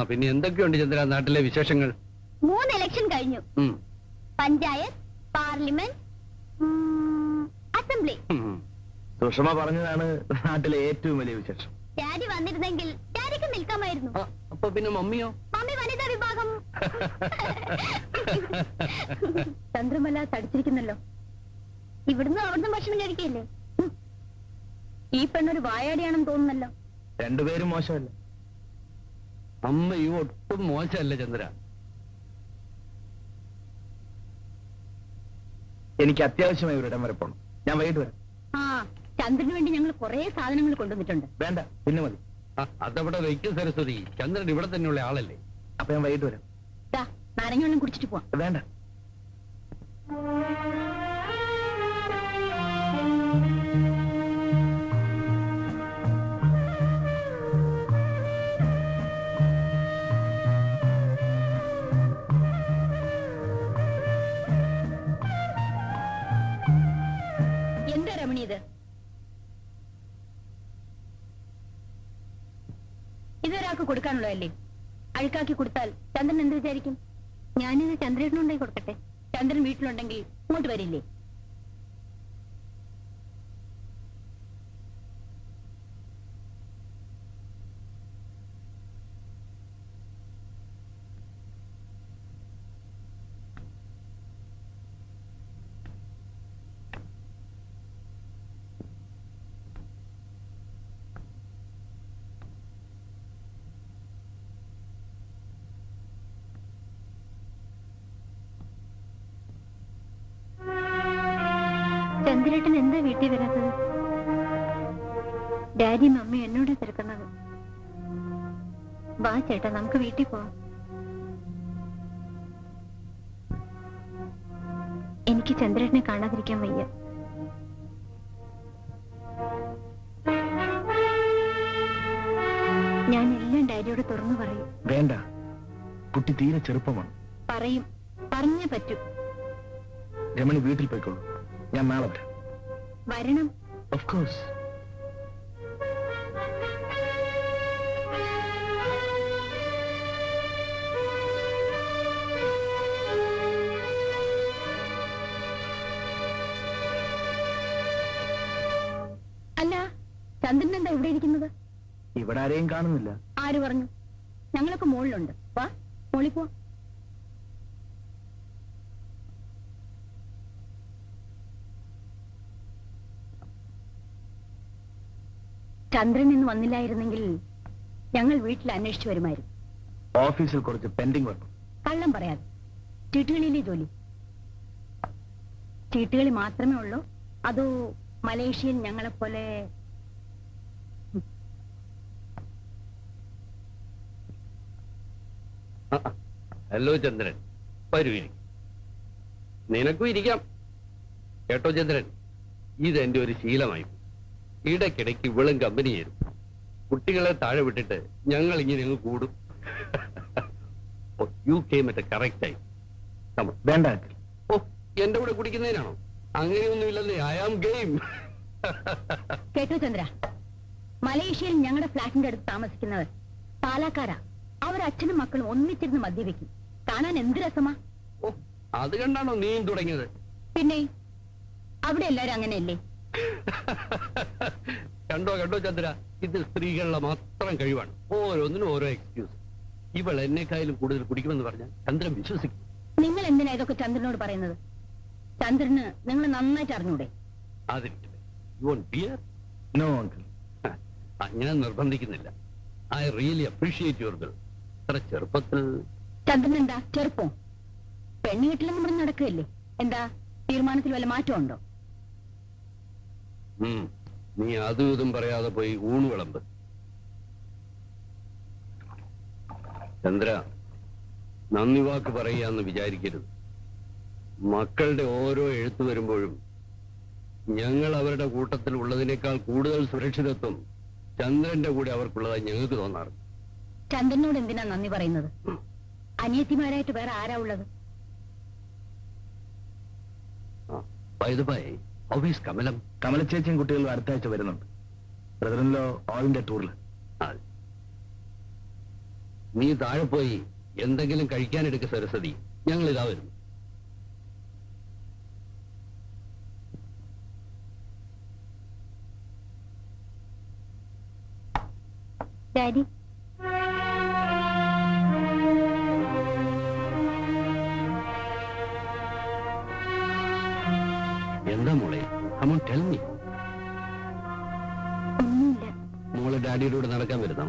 പിന്നെ എന്തൊക്കെയുണ്ട് ചന്ദ്ര നാട്ടിലെ വിശേഷങ്ങൾ? 3 ഇലക്ഷൻ കഴിഞ്ഞു. Panchayat, parliament, assembly. സുഷമ പറഞ്ഞതാണ് നാട്ടിലെ ഏറ്റവും വലിയ വിശേഷം. ഡാഡി വന്നിരുന്നെങ്കിൽ ഡാഡിക്ക് നിൽക്കാമായിരുന്നു. അപ്പൊ പിന്നെ മമ്മിയോ? മമ്മി വനിതാ വിഭാഗം. ചന്ദ്രമല തടിച്ചിരിക്കുന്നല്ലോ. ഇവിടുന്ന് അവിടുന്ന് ഭക്ഷണം കഴിക്കല്ലേ? ഈ പെണ്ണൊരു വായാടിയാണെന്ന് തോന്നുന്നല്ലോ. രണ്ടുപേരും മോശമല്ല. അമ്മയും ഒട്ടും മോശമല്ല ചന്ദ്ര. എനിക്ക് അത്യാവശ്യമായി ഒരിടം വരെ പോണം. ഞാൻ വൈകിട്ട് വരാം. ചന്ദ്രന് വേണ്ടി ഞങ്ങൾ കുറെ സാധനങ്ങൾ കൊണ്ടുവന്നിട്ടുണ്ട്. വേണ്ട, പിന്നെ മതി. അതവിടെ വയ്ക്കും സരസ്വതി. ചന്ദ്രൻ ഇവിടെ തന്നെയുള്ള ആളല്ലേ. അപ്പൊ ഞാൻ വൈകിട്ട് വരാം. നാരങ്ങ വെള്ളം കുടിച്ചിട്ട് പോവാം. വേണ്ട. എന്താ രമണി ഇത്? ഇതൊരാൾക്ക് കൊടുക്കാനുള്ളതല്ലേ? അഴുക്കാക്കി കൊടുത്താൽ ചന്ദ്രൻ എന്ത് വിചാരിക്കും? ഞാനിത് ചന്ദ്രേട്ടനുണ്ടായി കൊടുക്കട്ടെ. ചന്ദ്രൻ വീട്ടിലുണ്ടെങ്കിൽ ഇങ്ങോട്ട് വരില്ലേ? ചന്ദ്രേട്ടൻ എന്താ വീട്ടിൽ വരാത്തത്? ഡാഡിയും അമ്മയും എന്നോട് തിരക്കുന്നത്. വാ ചേട്ടാ, നമുക്ക് വീട്ടിൽ പോവാം. എനിക്ക് ചന്ദ്രേട്ടനെ കാണാതിരിക്കാൻ വയ്യ. ഞാൻ എല്ലാം ഡാഡിയോട് തുറന്നു പറയും. വേണ്ട, കുട്ടി തീരെ ചെറുപ്പമാണ്. പറയും, പറഞ്ഞേ പറ്റൂ. രമണി വീട്ടിൽ പോയിക്കോളൂ, ഞാൻ നാളെ വരാം. വരണം. Of course. അല്ല, ചന്ദ്രൻ എന്താ ഇവിടെ ഇരിക്കുന്നത്? ഇവിടെ ആരെയും കാണുന്നില്ല. ആര് പറഞ്ഞു? ഞങ്ങളൊക്കെ മുകളിലുണ്ട്. വാ, മുകളിൽ പോ. ചന്ദ്രൻ ഇന്ന് വന്നില്ലായിരുന്നെങ്കിൽ ഞങ്ങൾ വീട്ടിൽ അന്വേഷിച്ചു വരുമായിരുന്നു. ഓഫീസിൽ കുറച്ച് പെൻഡിങ് വന്നു. കള്ളം പറയാതെ. ചീട്ടുകളിയിലെ ജോലി? ചീട്ടുകളി മാത്രമേ ഉള്ളൂ, അതോ മലേഷ്യയിൽ ഞങ്ങളെപ്പോലെ? ഹലോ ചന്ദ്രൻ, വരൂ. നിനക്കും ഇരിക്കാം. കേട്ടോ ചന്ദ്രൻ, ഇതെന്റെ ഒരു ശീലമായി. ഇടയ്ക്കിടയ്ക്ക് ഇവളും കമ്പനി ചേരും. കുട്ടികളെ താഴെ വിട്ടിട്ട് ഞങ്ങൾ ഇങ്ങനെ അങ്ങ് കൂടും. You came at correct time. വേണ്ട. ഓ, എന്റെ കൂടെ കുടിക്കുന്നതിനാണോ? അങ്ങനെയൊന്നുമില്ലെന്നേ. I am game. കേട്ടോ ചന്ദ്ര, മലേഷ്യയിൽ ഞങ്ങളുടെ ഫ്ലാറ്റിന്റെ അടുത്ത് താമസിക്കുന്നവർ പാലക്കാരാ. അവർ അച്ഛനും മക്കളും ഒന്നിച്ചിരുന്ന് മദ്യപിക്കും. കാണാൻ എന്ത് രസമാ. ഓ, അത് കണ്ടാണോ നീയും തുടങ്ങിയത്? പിന്നെ അവിടെ എല്ലാരും അങ്ങനെയല്ലേ? കണ്ടോ കണ്ടോ ചന്ദ്ര, ഇത് സ്ത്രീകളുടെ മാത്രം കഴിവാണ്. ഓരോന്നിനും ഓരോ എക്സ്ക്യൂസ്. ഇവൾ എന്നെക്കായാലും കൂടുതൽ കുടിക്കുമെന്ന് പറഞ്ഞാൽ ചന്ദ്രൻ വിശ്വസിക്കും. നിങ്ങൾ എന്തിനാ ഇതൊക്കെ ചന്ദ്രനോട് പറയുന്നത്? ചന്ദ്രന് നിങ്ങൾ നന്നായിട്ട് അറിഞ്ഞൂടെ? അതിരിക്കട്ടെ. You want beer? No uncle. ഞാൻ നിർബന്ധിക്കുന്നില്ല. I really appreciate your girl. അത്ര ചെറുപ്പത്തിൽ. ചന്ദ്രൻ എന്താ ചെറുപ്പം? പെണ്ണ് കിട്ടില്ലെന്ന് പറഞ്ഞ് നടക്കുകയല്ലേ? എന്താ തീരുമാനത്തിൽ വല്ല മാറ്റമുണ്ടോ? നീ അതും ഇതും പറയാതെ പോയി ഊണ് വിളമ്പ്. ചന്ദ്ര, നന്ദി വാക്ക് പറയാന്ന് വിചാരിക്കരുത്. മക്കളുടെ ഓരോ എഴുത്തു വരുമ്പോഴും ഞങ്ങൾ അവരുടെ കൂട്ടത്തിൽ ഉള്ളതിനേക്കാൾ കൂടുതൽ സുരക്ഷിതത്വം ചന്ദ്രന്റെ കൂടെ അവർക്കുള്ളതായി ഞങ്ങൾക്ക് തോന്നാറ്. ചന്ദ്രനോട് എന്തിനാ നന്ദി പറയുന്നത്? അനിയത്തിമാരായിട്ട് വേറെ ആരാ ഉള്ളത്? കമലം, കമലച്ചേച്ചിയും കുട്ടികളും അടുത്ത ആഴ്ച വരുന്നുണ്ട്. ബ്രദറിൻലോ ഓൾ ഇന്ത്യ ടൂറിൽ. നീ താഴെ പോയി എന്തെങ്കിലും കഴിക്കാനെടുക്ക സരസ്വതി. ഞങ്ങൾ ഇതാ വരുന്നു. ഡാഡി, എന്താ മോളെ? Come on, tell me. ഒന്നുമില്ല. മോളെ ഡാഡിയുടെ കൂടെ നടക്കാൻ വരുന്നോ?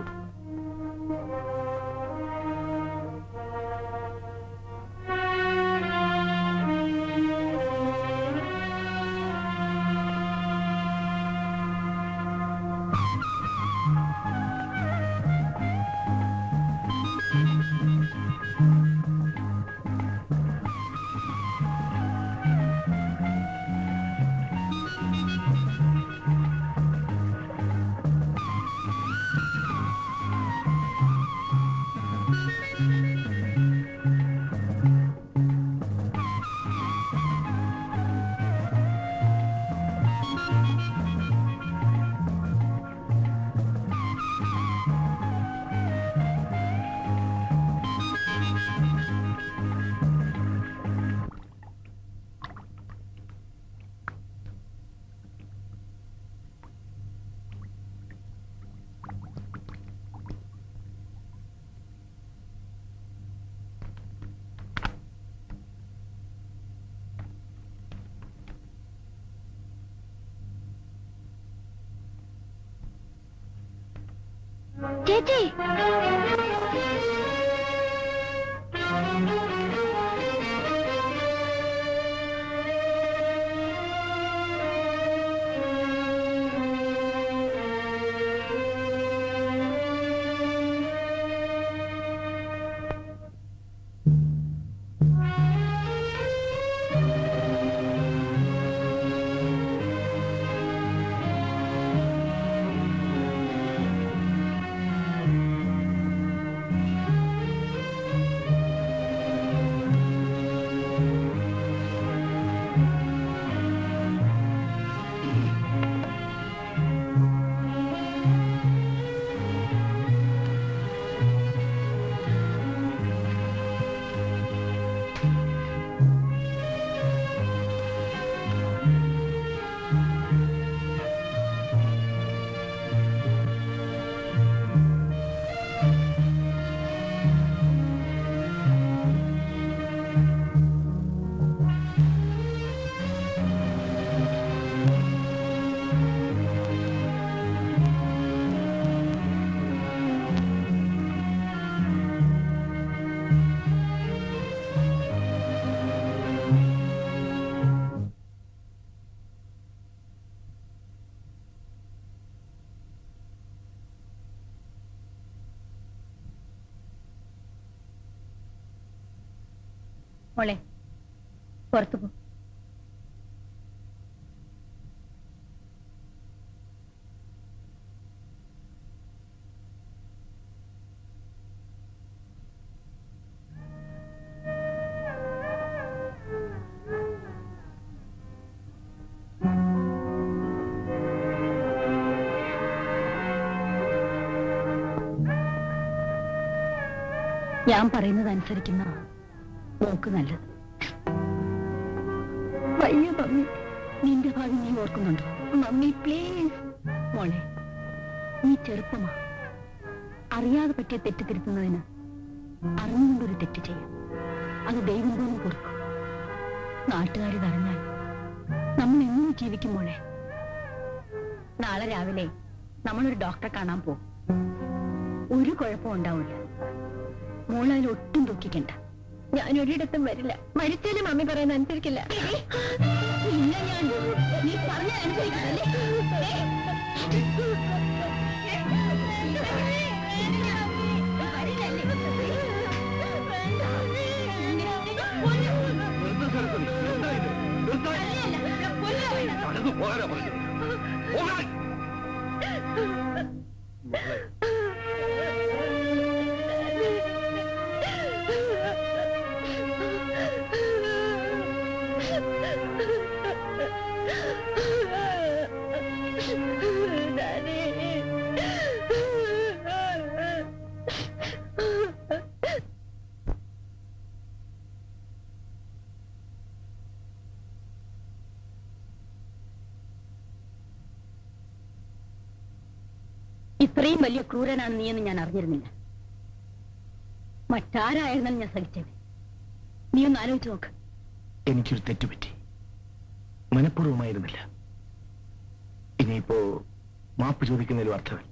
ചേച്ചി മോളെ പുറത്തു പോ. ഞാൻ പറയുന്നത് അനുസരിക്കുന്ന നോക്ക് നല്ലത്. വയ്യ മമ്മി, നിന്റെ ഭാവി നീ ഓർക്കുന്നുണ്ടോ? Mummy please. മോളെ, നീ ചെറുപ്പമാ. അറിയാതെ പറ്റിയ തെറ്റ് തിരുത്തുന്നതിന് അറിഞ്ഞുകൊണ്ടൊരു തെറ്റ് ചെയ്യാം. അത് ദൈവം പോലും പൊറുക്കും. നാട്ടുകാരിത് അറിഞ്ഞാൽ നമ്മൾ എങ്ങനെ ജീവിക്കും മോളെ? നാളെ രാവിലെ നമ്മളൊരു ഡോക്ടറെ കാണാൻ പോകും. ഒരു കുഴപ്പം ഉണ്ടാവില്ല. മോളതിൽ ഒട്ടും ദുഃഖിക്കണ്ട. ഞാൻ ഒരിടത്തും വരില്ല. മരിച്ചാലും മമ്മി പറയുന്ന അനുസരിക്കില്ല. നീ പറഞ്ഞ അനുസരിക്കില്ലേ? ഇത്രയും വലിയ ക്രൂരനാണ് നീയെന്ന് ഞാൻ അറിഞ്ഞിരുന്നില്ല. മറ്റാരായിരുന്നാലും ഞാൻ സഹിച്ചത്. നീ ഒന്ന് ആലോചിച്ച് നോക്ക്. എനിക്കൊരു തെറ്റുപറ്റി. മനഃപൂർവ്വമായിരുന്നില്ല. ഇനിയിപ്പോ മാപ്പ് ചോദിക്കുന്നതിലും അർത്ഥമില്ല.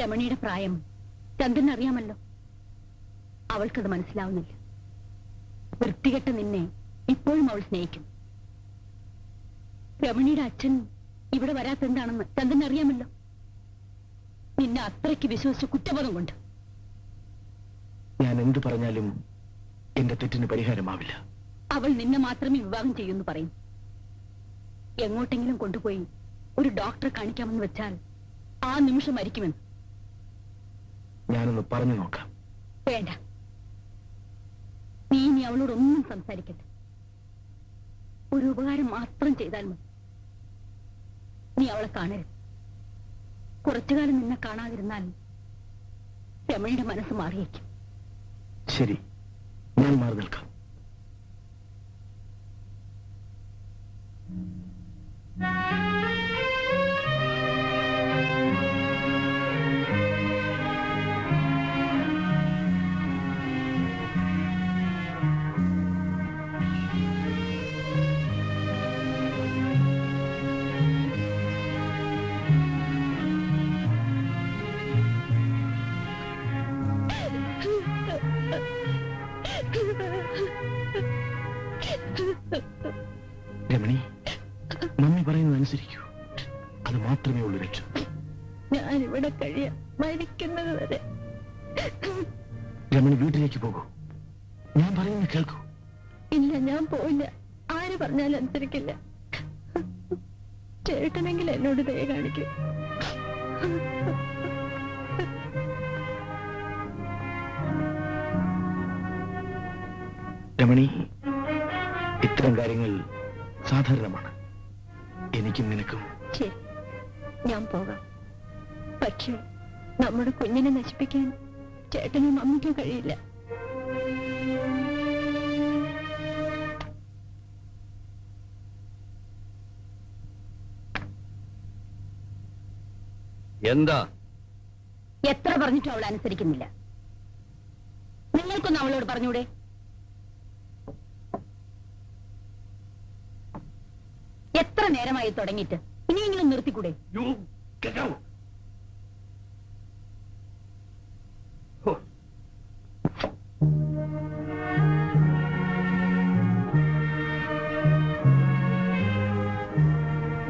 രമണിയുടെ പ്രായം ചന്ദ്രൻ അറിയാമല്ലോ. അവൾക്കത് മനസ്സിലാവുന്നില്ല. വൃത്തികെട്ട നിന്നെ ഇപ്പോഴും അവൾ സ്നേഹിക്കും. രമണിയുടെ അച്ഛൻ ഇവിടെ വരാത്തെന്താണെന്ന് ചന്ദ്രൻ അറിയാമല്ലോ. നിന്നെ അത്രയ്ക്ക് വിശ്വസിച്ച കുറ്റബോധം കൊണ്ട്. ഞാൻ എന്തു പറഞ്ഞാലും എന്റെ തെറ്റിന് പരിഹാരമാവില്ല. അവൾ നിന്നെ മാത്രമേ വിവാഹം ചെയ്യുമെന്ന് പറയും. എങ്ങോട്ടെങ്കിലും കൊണ്ടുപോയി ഒരു ഡോക്ടറെ കാണിക്കാമെന്ന് വെച്ചാൽ ആ നിമിഷം മരിക്കുമെന്ന്. ഞാനൊന്ന് പറഞ്ഞു നോക്കാം. വേണ്ട, നീ ഇനി അവളോടൊന്നും സംസാരിക്കട്ടെ. ഒരു ഉപകാരം മാത്രം ചെയ്താൽ മതി. നീ അവളെ കാണരുത്. കുറച്ചുകാലം നിന്നെ കാണാതിരുന്നാൽ രമണിയുടെ മനസ്സ് മാറിയേക്കും. ശരി, ഞാൻ മാറി നിൽക്കാം. അനുസരിക്കൂ. അത് മാത്രമേ ഉള്ളൂ രക്ഷ. ഞാനിവിടെ കഴിയാം, മരിക്കുന്നത് വരെ. രമണി വീട്ടിലേക്ക് പോകൂ. ഞാൻ പറയുന്നത് കേൾക്കൂ. ഇല്ല, ഞാൻ പോയില്ല. ആര് പറഞ്ഞാലും അനുസരിക്കില്ല. ചേട്ടനെങ്കിൽ എന്നോട് ദയ കാണിക്കും. രമണി, ഇത്തരം കാര്യങ്ങൾ സാധാരണമാണ്. എനിക്കും നിനക്കും. ശരി, ഞാൻ പോകാം. പക്ഷേ നമ്മുടെ കുഞ്ഞിനെ നശിപ്പിക്കാൻ ചേട്ടനും അമ്മയ്ക്കും കഴിയില്ല. എന്താ? എത്ര പറഞ്ഞിട്ടും അവൾ അനുസരിക്കുന്നില്ല. നിങ്ങൾക്കൊന്നും അവളോട് പറഞ്ഞൂടെ? എത്ര നേരമായി തുടങ്ങിയിട്ട്, ഇനിയെങ്കിലും നിർത്തിക്കൂടെ?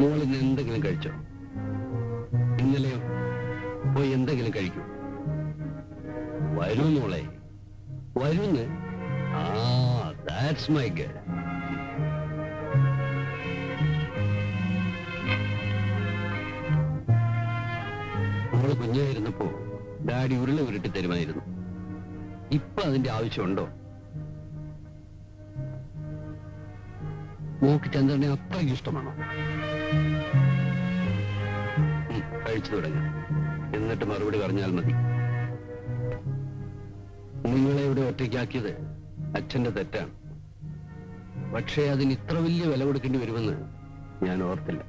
മോളിന്ന് എന്തെങ്കിലും കഴിച്ചോ? ഇന്നലെയോ? പോയി എന്തെങ്കിലും കഴിക്കൂ. വരൂ മോളെ, വരൂന്ന്. That's my girl. മോള് കുഞ്ഞായിരുന്നപ്പോ ഡാഡി ഉരുള ഉരുട്ടി തരുമായിരുന്നു. ഇപ്പൊ അതിന്റെ ആവശ്യമുണ്ടോ? മോക്ക് ചന്ദ്രനെ അത്രയ്ക്ക് ഇഷ്ടമാണോ? കഴിച്ചു തുടങ്ങി, എന്നിട്ട് മറുപടി പറഞ്ഞാൽ മതി. നിങ്ങളെ ഇവിടെ ഒറ്റയ്ക്കാക്കിയത് അച്ഛന്റെ തെറ്റാണ്. പക്ഷേ അതിന് ഇത്ര വലിയ വില കൊടുക്കേണ്ടി വരുമെന്ന് ഞാൻ ഓർത്തില്ല.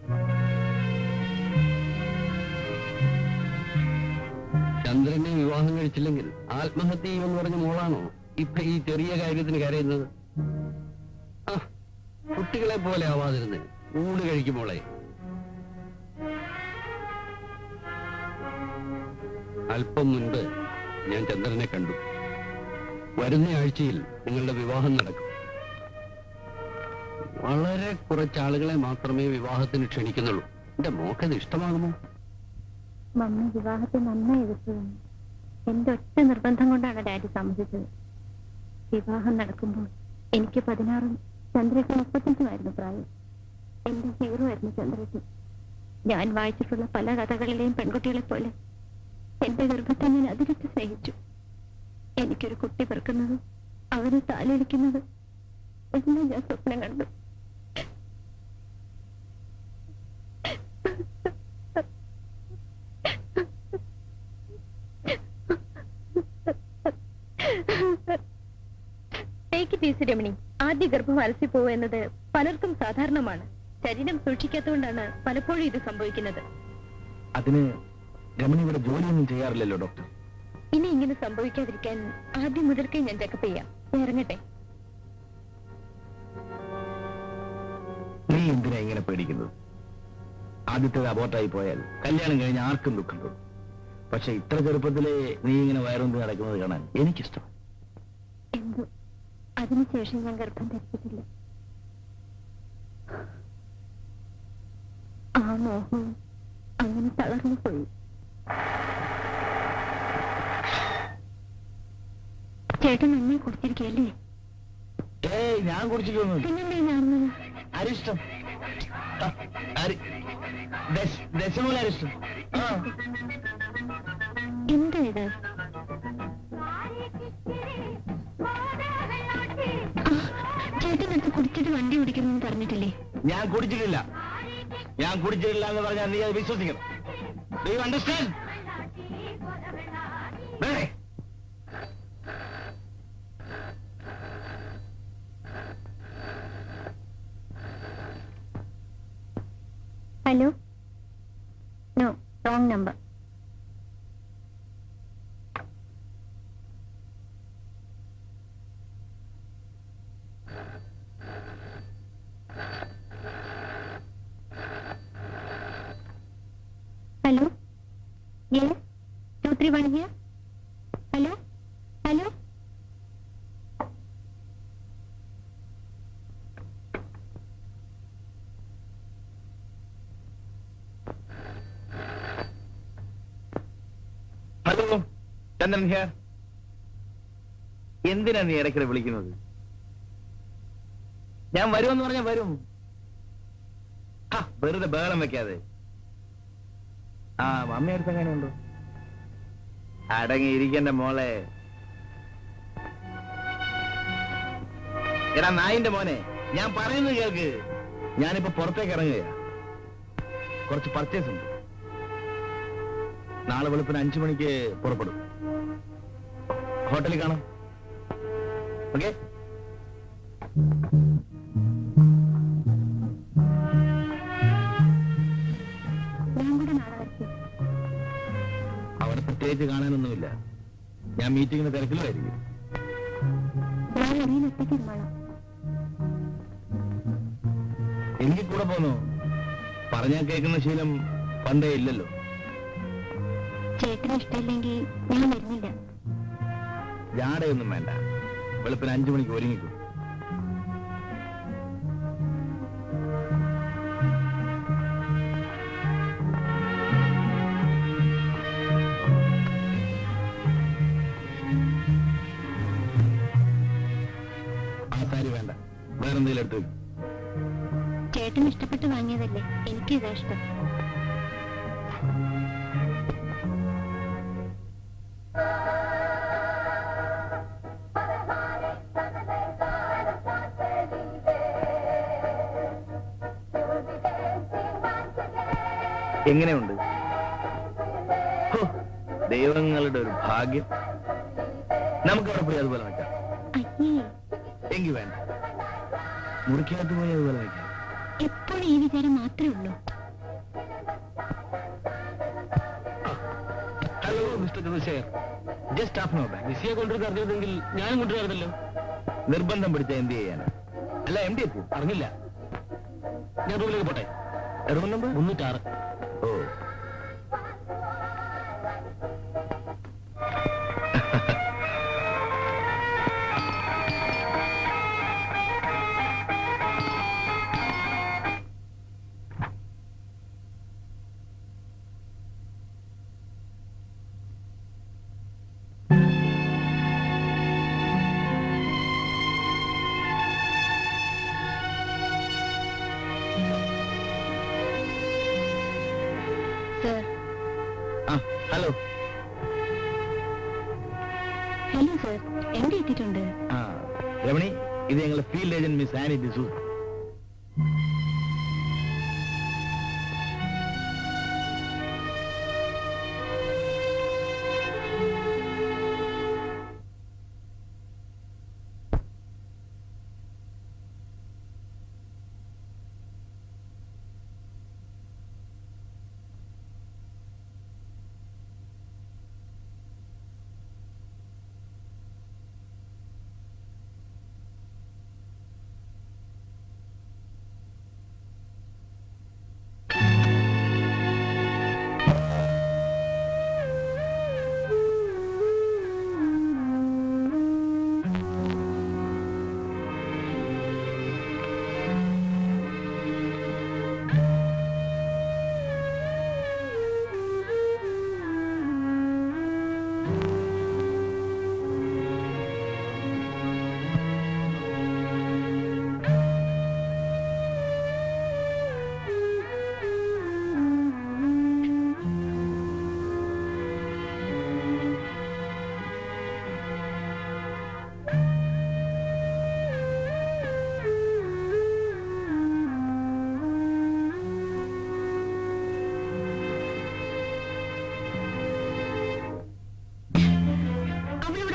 ചന്ദ്രനെ വിവാഹം കഴിച്ചില്ലെങ്കിൽ ആത്മഹത്യ ചെയ്യുമെന്ന് പറഞ്ഞ മോളാണോ ഇപ്പൊ ഈ ചെറിയ കാര്യത്തിന് കരയുന്നത്? കുട്ടികളെ പോലെ ആവാതിരുന്ന് ഊണ് കഴിക്കുമോളെ. അല്പം മുൻപ് ഞാൻ ചന്ദ്രനെ കണ്ടു. വരുന്ന ആഴ്ചയിൽ നിങ്ങളുടെ വിവാഹം നടക്കും. വളരെ കുറച്ചാളുകളെ മാത്രമേ വിവാഹത്തിന് ക്ഷണിക്കുന്നുള്ളൂ. എന്റെ മോക്കത് ഇഷ്ടമാകുമോ? മമ്മി വിവാഹത്തെ നന്നായി എതിർത്തതാണ്. എന്റെ ഒറ്റ നിർബന്ധം കൊണ്ടാണ് ഡാഡി സമ്മതിച്ചത്. വിവാഹം നടക്കുമ്പോൾ എനിക്ക് 16ഉം ചന്ദ്രയ്ക്ക് 35ഉമായിരുന്നു പ്രായം. എന്റെ ഹീറോ ആയിരുന്നു ചന്ദ്രയ്ക്ക്. ഞാൻ വായിച്ചിട്ടുള്ള പല കഥകളിലെയും പെൺകുട്ടികളെ പോലെ എന്റെ ഗർഭത്തെ ഞാൻ അതിരിച്ച് സ്നേഹിച്ചു. എനിക്കൊരു കുട്ടി പിറക്കുന്നത്, അവന് താലിടിക്കുന്നത് എല്ലാം ഞാൻ സ്വപ്നം കണ്ടു. രമണി, ആദ്യ ഗർഭം അലസിപ്പോവുക എന്നത് പലർക്കും സാധാരണമാണ്. ശരീരം സൂക്ഷിക്കാത്തതുകൊണ്ടാണ് പലപ്പോഴും ഇത് സംഭവിക്കുന്നത്. അതിന് രമണി ഇവിടെ ജോലിയൊന്നും ചെയ്യാറില്ലല്ലോ ഡോക്ടർ. ഇനി ഇങ്ങനെ സംഭവിക്കാതിരിക്കാൻ ആദ്യം മുതൽക്കേ ഞാൻ ചെക്കപ്പ് ചെയ്യാം. ഇറങ്ങട്ടെ. നീ എന്തിനാ ഇങ്ങനെ പേടിക്കുന്നത്? ആദ്യത്തെ അബോർട്ടായി പോയാൽ കല്യാണം കഴിഞ്ഞ് ആർക്കും ദുഃഖം തോന്നും. പക്ഷെ ഇത്ര ചെറുപ്പത്തിലെ നീ ഇങ്ങനെ വയറുകൊണ്ട് നടക്കുന്നത് കാണാൻ എനിക്കിഷ്ടം. എന്തോ അതിനുശേഷം ഞാൻ ഗർഭം ധരിച്ചിട്ടില്ല. ആ മോഹം അങ്ങനെ തളർന്നു പോയി. ചേട്ടൻ നന്നായി കുടിച്ചിരിക്കല്ലേ? ഏയ്, ഞാൻ കുടിച്ചിട്ടൊന്നുമില്ല. പിന്നെന്താ കാണുന്നത്? അരിഷ്ടം, ദശമൂല അരിഷ്ടം. എന്താ ഇത്? ചേട്ടനടുത്ത് കുടിച്ചിട്ട് വണ്ടി ഓടിക്കണമെന്ന് പറഞ്ഞിട്ടില്ലേ? ഞാൻ കുടിച്ചിട്ടില്ല. ഞാൻ കുടിച്ചിട്ടില്ല എന്ന് പറഞ്ഞാൽ നീ അത് വിശ്വസിക്കണം. Do you understand? Hello, no, wrong number. Hello? Yes? 231 here? Hello? Hello? Hello, Chandran here. എന്തിനാ നീ ഇടയ്ക്കിടെ വിളിക്കുന്നത്? ഞാൻ വരുമെന്ന് പറഞ്ഞാൽ വരും. വെറുതെ ബഹളം വെക്കാതെ. മമ്മി അടുത്ത് എങ്ങനെയുണ്ടോ? അടങ്ങിയിരിക്കണ്ട മോളെ. എടാ നായിന്റെ മോനെ, ഞാൻ പറയുന്നത് കേൾക്ക്. ഞാനിപ്പോ പുറത്തേക്ക് ഇറങ്ങുകയാ. കുറച്ച് പർച്ചേസ് ഉണ്ട്. നാളെ വെളുപ്പിന് 5 മണിക്ക് പുറപ്പെടും. ഹോട്ടലിൽ കാണാം. ഓക്കെ? അവിടെ പ്രത്യേകിച്ച് കാണാനൊന്നുമില്ല. ഞാൻ മീറ്റിംഗിന് തിരക്കിലുമായിരിക്കും. എനിക്ക് കൂടെ പോന്നു. പറഞ്ഞാൽ കേൾക്കുന്ന ശീലം പണ്ടേ ഇല്ലല്ലോ. ചേട്ടന് ഇഷ്ടമില്ലെങ്കിൽ ഞാൻ വരുന്നില്ല. ജാടയൊന്നും വേണ്ട. വെളുപ്പിന് 5 മണിക്ക് ഒരുങ്ങിക്കും. ആ സാരി വേണ്ട, വേറെന്തെങ്കിലും എടുത്തു വയ്ക്കും. ചേട്ടന് ഇഷ്ടപ്പെട്ട് വാങ്ങിയതല്ലേ, എനിക്ക് ഇതാ ഇഷ്ടം. എങ്ങനെയുണ്ട്? ദൈവങ്ങളുടെ ഒരു ഭാഗ്യം. നമുക്കവിടെ പോയി അതുപോലെ വയ്ക്കാം. എങ്കിൽ വേണ്ട, മുറിക്കകത്ത് പോയി അതുപോലെ വയ്ക്കാം. എപ്പോഴും ഈ വിചാരം മാത്രമേ ഉള്ളൂ. Hello mister Chandrasekhar. Just half no back. വിസിയെ കൊണ്ടുവരുന്ന അറിഞ്ഞിരുന്നെങ്കിൽ ഞാനും കൊണ്ടുവരുന്നല്ലോ. നിർബന്ധം പിടിച്ച എന്ത് ചെയ്യാനാ? അല്ല, MD എത്തി. അറിഞ്ഞില്ല. ഞാൻ റൂമിലേക്ക് പോട്ടെ. Room number 306. Oh, sir. Hello. Hello sir, എവിടെ എത്തിയിട്ടുണ്ട്? രമണി, ഇത് ഞങ്ങളുടെ field agent miss Annie D'Souza.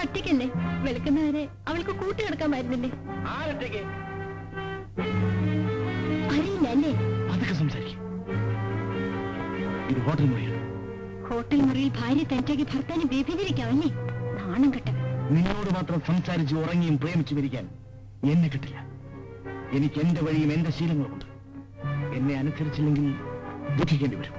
ഒറ്റയ്ക്കല്ലേ? വെളുക്കുന്നവരെ അവൾക്ക് കൂട്ടുകിടക്കാമായിരുന്നില്ലേ? ആരൊറ്റയ്ക്ക്? അറിയില്ല അല്ലേ? അതൊക്കെ സംസാരിക്കും. ഇത് ഹോട്ടൽ മുറിയാണ്. ഹോട്ടൽ മുറിയിൽ ഭാര്യ തനിച്ചാക്കി ഭർത്താവിനെ വ്യഭിചരിക്കാമല്ലേ? നാണം കെട്ട. നിന്നോട് മാത്രം സംസാരിച്ച് ഉറങ്ങിയും പ്രേമിച്ചും ഇരിക്കാൻ എന്നെ കിട്ടില്ല. എനിക്ക് എന്റെ വഴിയും എന്റെ ശീലങ്ങളുമുണ്ട്. എന്നെ അനുസരിച്ചില്ലെങ്കിൽ ദുഃഖിക്കേണ്ടി വരും.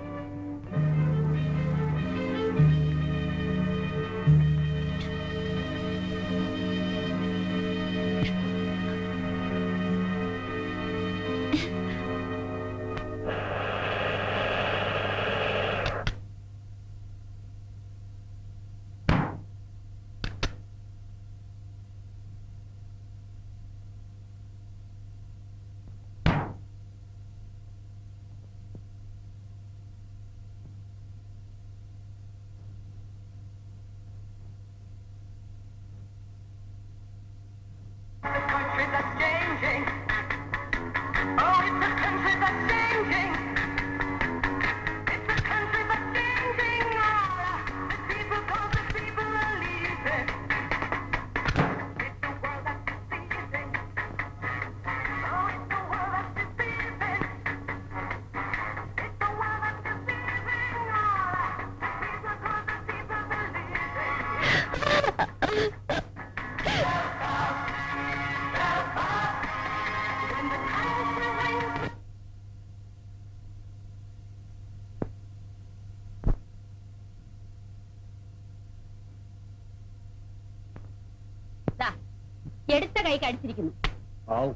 എടുത്ത കൈ കടിച്ചിരിക്കുന്നു. ആവും.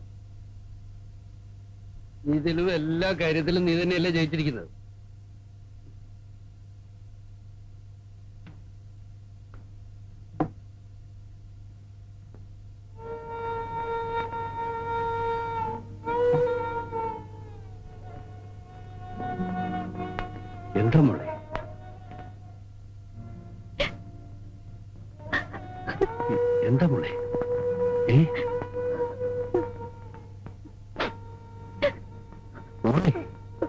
ഇതിലും എല്ലാ കാര്യത്തിലും നീ തന്നെയല്ലേ ജയിച്ചിരിക്കുന്നത്. എന്താ മോളെ? എന്താ മോളെ? മോളെ,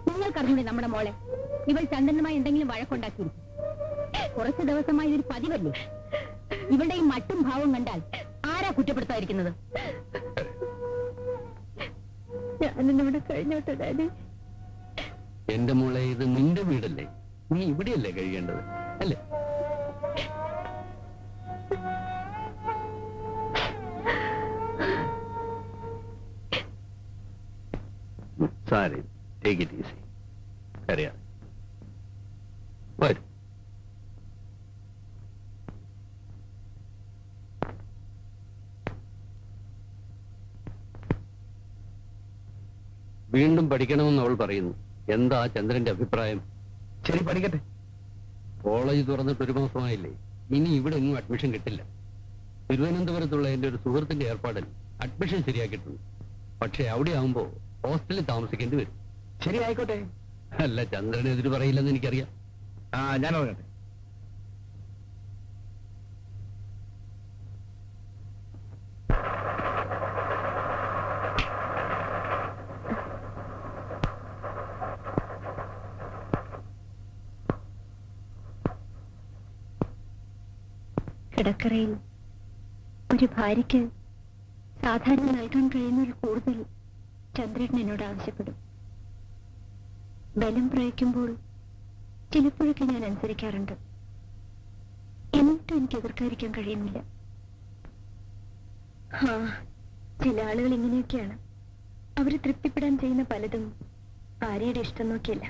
നിങ്ങൾക്കറിഞ്ഞൂടെ നമ്മുടെ മോളെ? ഇവൾ ചന്ദനുമായി എന്തെങ്കിലും വഴക്കുണ്ടാക്കിയിരിക്കും. കുറച്ചു ദിവസമായി ഇതൊരു പതിവല്ലേ? ഇവളുടെ ഈ മട്ടും ഭാവം കണ്ടാൽ ആരാ കുറ്റപ്പെടുത്താതിരിക്കുന്നത്? ഞാനിവിടെ കഴിഞ്ഞോട്ടെ ഡാഡി. എന്റെ മോളെ, ഇത് നിന്റെ വീടല്ലേ? നീ ഇവിടെയല്ലേ കഴിയേണ്ടത്, അല്ലേ? Sari, take it easy. അറിയാം, വരും. വീണ്ടും പഠിക്കണമെന്ന് അവൾ പറയുന്നു. എന്താ ചന്ദ്രന്റെ അഭിപ്രായം? ശരി, പഠിക്കട്ടെ. കോളേജ് തുറന്നിട്ട് 1 മാസമായില്ലേ? ഇനി ഇവിടെ ഒന്നും അഡ്മിഷൻ കിട്ടില്ല. തിരുവനന്തപുരത്തുള്ള എന്റെ ഒരു സുഹൃത്തിന്റെ ഏർപ്പാടിൽ അഡ്മിഷൻ ശരിയാക്കിയിട്ടുണ്ട്. പക്ഷെ അവിടെ ആവുമ്പോ ഹോസ്റ്റലിൽ താമസിക്കേണ്ടി വരും. ശരി, ആയിക്കോട്ടെ. അല്ല, ചന്ദ്രന് എതിര് പറയില്ലെന്ന് എനിക്കറിയാം. ഞാൻ പറയട്ടെ. കിടക്കറയിൽ ഒരു ഭാര്യയ്ക്ക് സാധാരണ നൽകാൻ കഴിയുന്നതിൽ കൂടുതൽ ചന്ദ്രൻ എന്നോട് ആവശ്യപ്പെടും. ബലം പ്രയോഗിക്കുമ്പോൾ ചിലപ്പോഴൊക്കെ ഞാൻ അനുസരിക്കാറുണ്ട്. എന്നിട്ടും എനിക്ക് എതിർക്കാതിരിക്കാൻ കഴിയുന്നില്ല. ചില ആളുകൾ ഇങ്ങനെയൊക്കെയാണ്. അവര് തൃപ്തിപ്പെടാൻ ചെയ്യുന്ന പലതും ഭാര്യയുടെ ഇഷ്ടം നോക്കിയല്ല.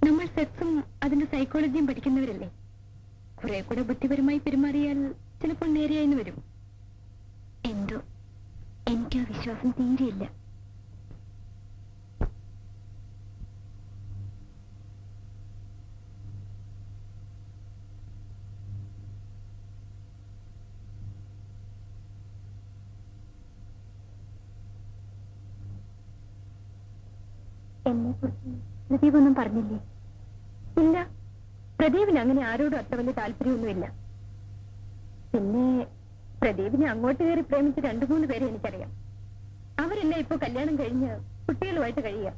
നമ്മൾ സെക്സും അതിന്റെ സൈക്കോളജിയും പഠിക്കുന്നവരല്ലേ? കുറെ കൂടെ ബുദ്ധിപരമായി പെരുമാറിയാൽ ചിലപ്പോൾ നേരെയായിന്ന് വരും. എന്തോ എനിക്ക് ആ വിശ്വാസം തീരെയില്ല. എന്നെക്കുറിച്ച് പ്രദീപ് ഒന്നും പറഞ്ഞില്ലേ? ഇല്ല, പ്രദീപിന് അങ്ങനെ ആരോടും അത്ര വലിയ താല്പര്യമൊന്നുമില്ല. പിന്നെ പ്രദീപിനെ അങ്ങോട്ട് കയറി പ്രേമിച്ച് 2-3 പേരെ എനിക്കറിയാം. അവരെല്ലാം ഇപ്പൊ കല്യാണം കഴിഞ്ഞ് കുട്ടികളുമായിട്ട് കഴിയുക.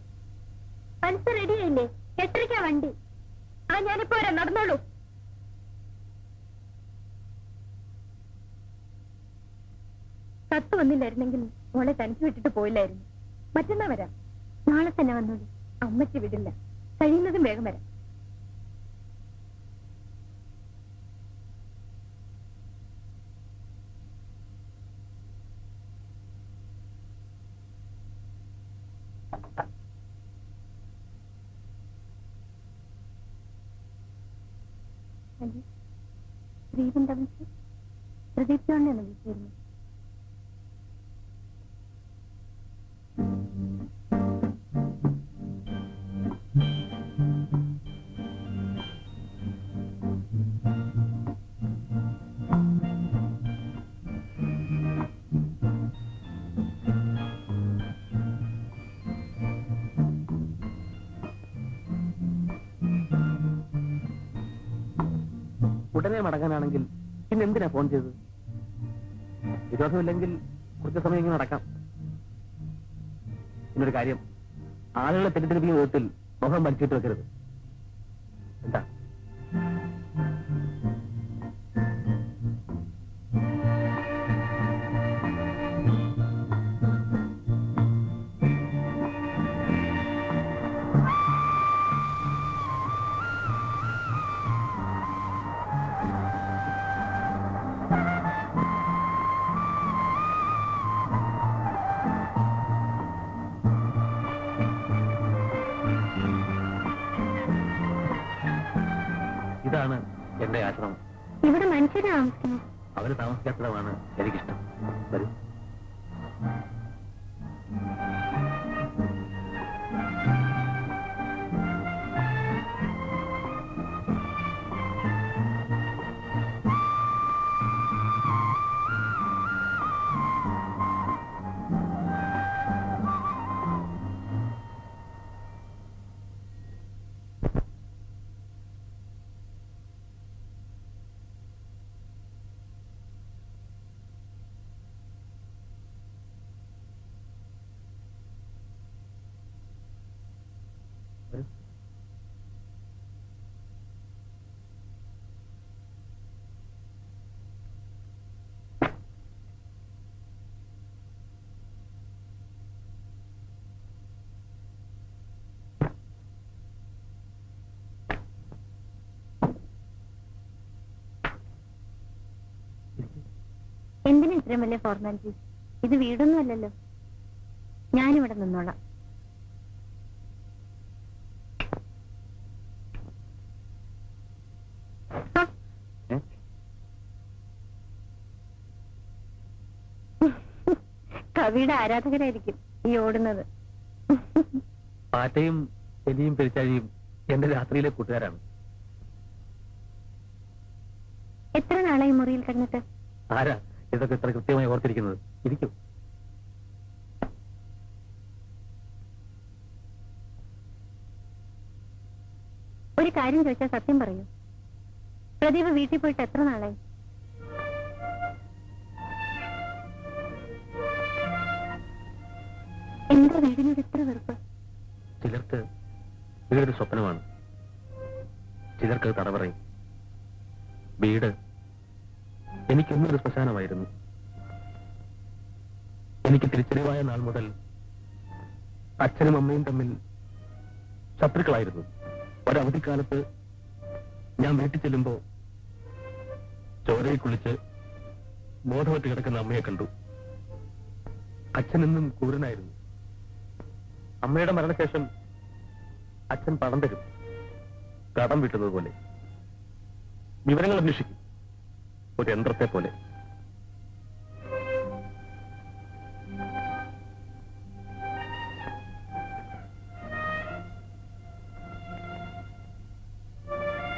പലിശ റെഡിയായില്ലേ? 8:30 വണ്ടി. ഞാനിപ്പോ വരാം, നടന്നോളൂ. കത്ത് വന്നില്ലായിരുന്നെങ്കിൽ മോളെ തനിച്ച് വിട്ടിട്ട് പോയില്ലായിരുന്നു. മറ്റന്നാ വരാം. നാളെ തന്നെ വന്നോളൂ. അമ്മയ്ക്ക് വിടില്ല. കഴിയുന്നതും വേഗം വരാം. പ്രദീപിന്റെ വിളിച്ച് പ്രദീപ് ജോണിനെ വിളിച്ചിരുന്നു. ഉടനെ മടങ്ങാനാണെങ്കിൽ പിന്നെ എന്തിനാ ഫോൺ ചെയ്തത്? വിരോധമില്ലെങ്കിൽ കുറച്ച് സമയം ഇങ്ങനെ നടക്കാം. പിന്നൊരു കാര്യം, ആളുകളെ തെറ്റിദ്ധരിപ്പിക്കുന്ന വിധത്തിൽ മുഖം വലിച്ചിട്ട് വെക്കരുത്. എന്താ? ഇതാണ് എന്റെ ആശ്രമം. ഇവിടെ മനുഷ്യരെ താമസിക്കുന്നു. അവര് താമസിക്കാത്തതാണ് എനിക്കിഷ്ടം. വരൂ. എന്തിനാ ഇത്രയും വലിയ ഫോർമാലിറ്റി? ഇത് വീടൊന്നും അല്ലല്ലോ. ഞാനിവിടെ നിന്നോളാം. കവിയുടെ ആരാധകരായിരിക്കും ഈ ഓടുന്നത്. പാറ്റയും എലിയും പെരിച്ചാഴിയും എന്റെ രാത്രിയിലെ കൂട്ടുകാരാണ്. എത്ര നാളായി മുറിയിൽ കിടന്നിട്ട്? ആരാ ഇതൊക്കെ ഇത്ര കൃത്യമായി ഓർത്തിരിക്കുന്നത്? ഇരിക്കും. ഒരു കാര്യം ചോദിച്ചാൽ സത്യം പറയൂ. പ്രദീപ് വീട്ടിൽ പോയിട്ട് എത്ര നാളായി? എന്താ വീടിനോട് എത്ര വെറുപ്പ്? ചിലർക്ക് വീടൊരു സ്വപ്നമാണ്, ചിലർക്ക് തടവറയും. വീട് എനിക്കൊന്നൊരു ശ്മശാനമായിരുന്നു. എനിക്ക് തിരിച്ചറിവായ നാൾ മുതൽ അച്ഛനും അമ്മയും തമ്മിൽ ശത്രുക്കളായിരുന്നു. ഒരവധിക്കാലത്ത് ഞാൻ വീട്ടിൽ ചെല്ലുമ്പോ ചോരയിൽ കുളിച്ച് ബോധവറ്റ് കിടക്കുന്ന അമ്മയെ കണ്ടു. അച്ഛനെന്നും ക്രൂരനായിരുന്നു. അമ്മയുടെ മരണശേഷം അച്ഛൻ പണം തരും, കടം വീട്ടുന്നത് പോലെ. വിവരങ്ങൾ അന്വേഷിക്കും, ഒരു യന്ത്രത്തെ പോലെ.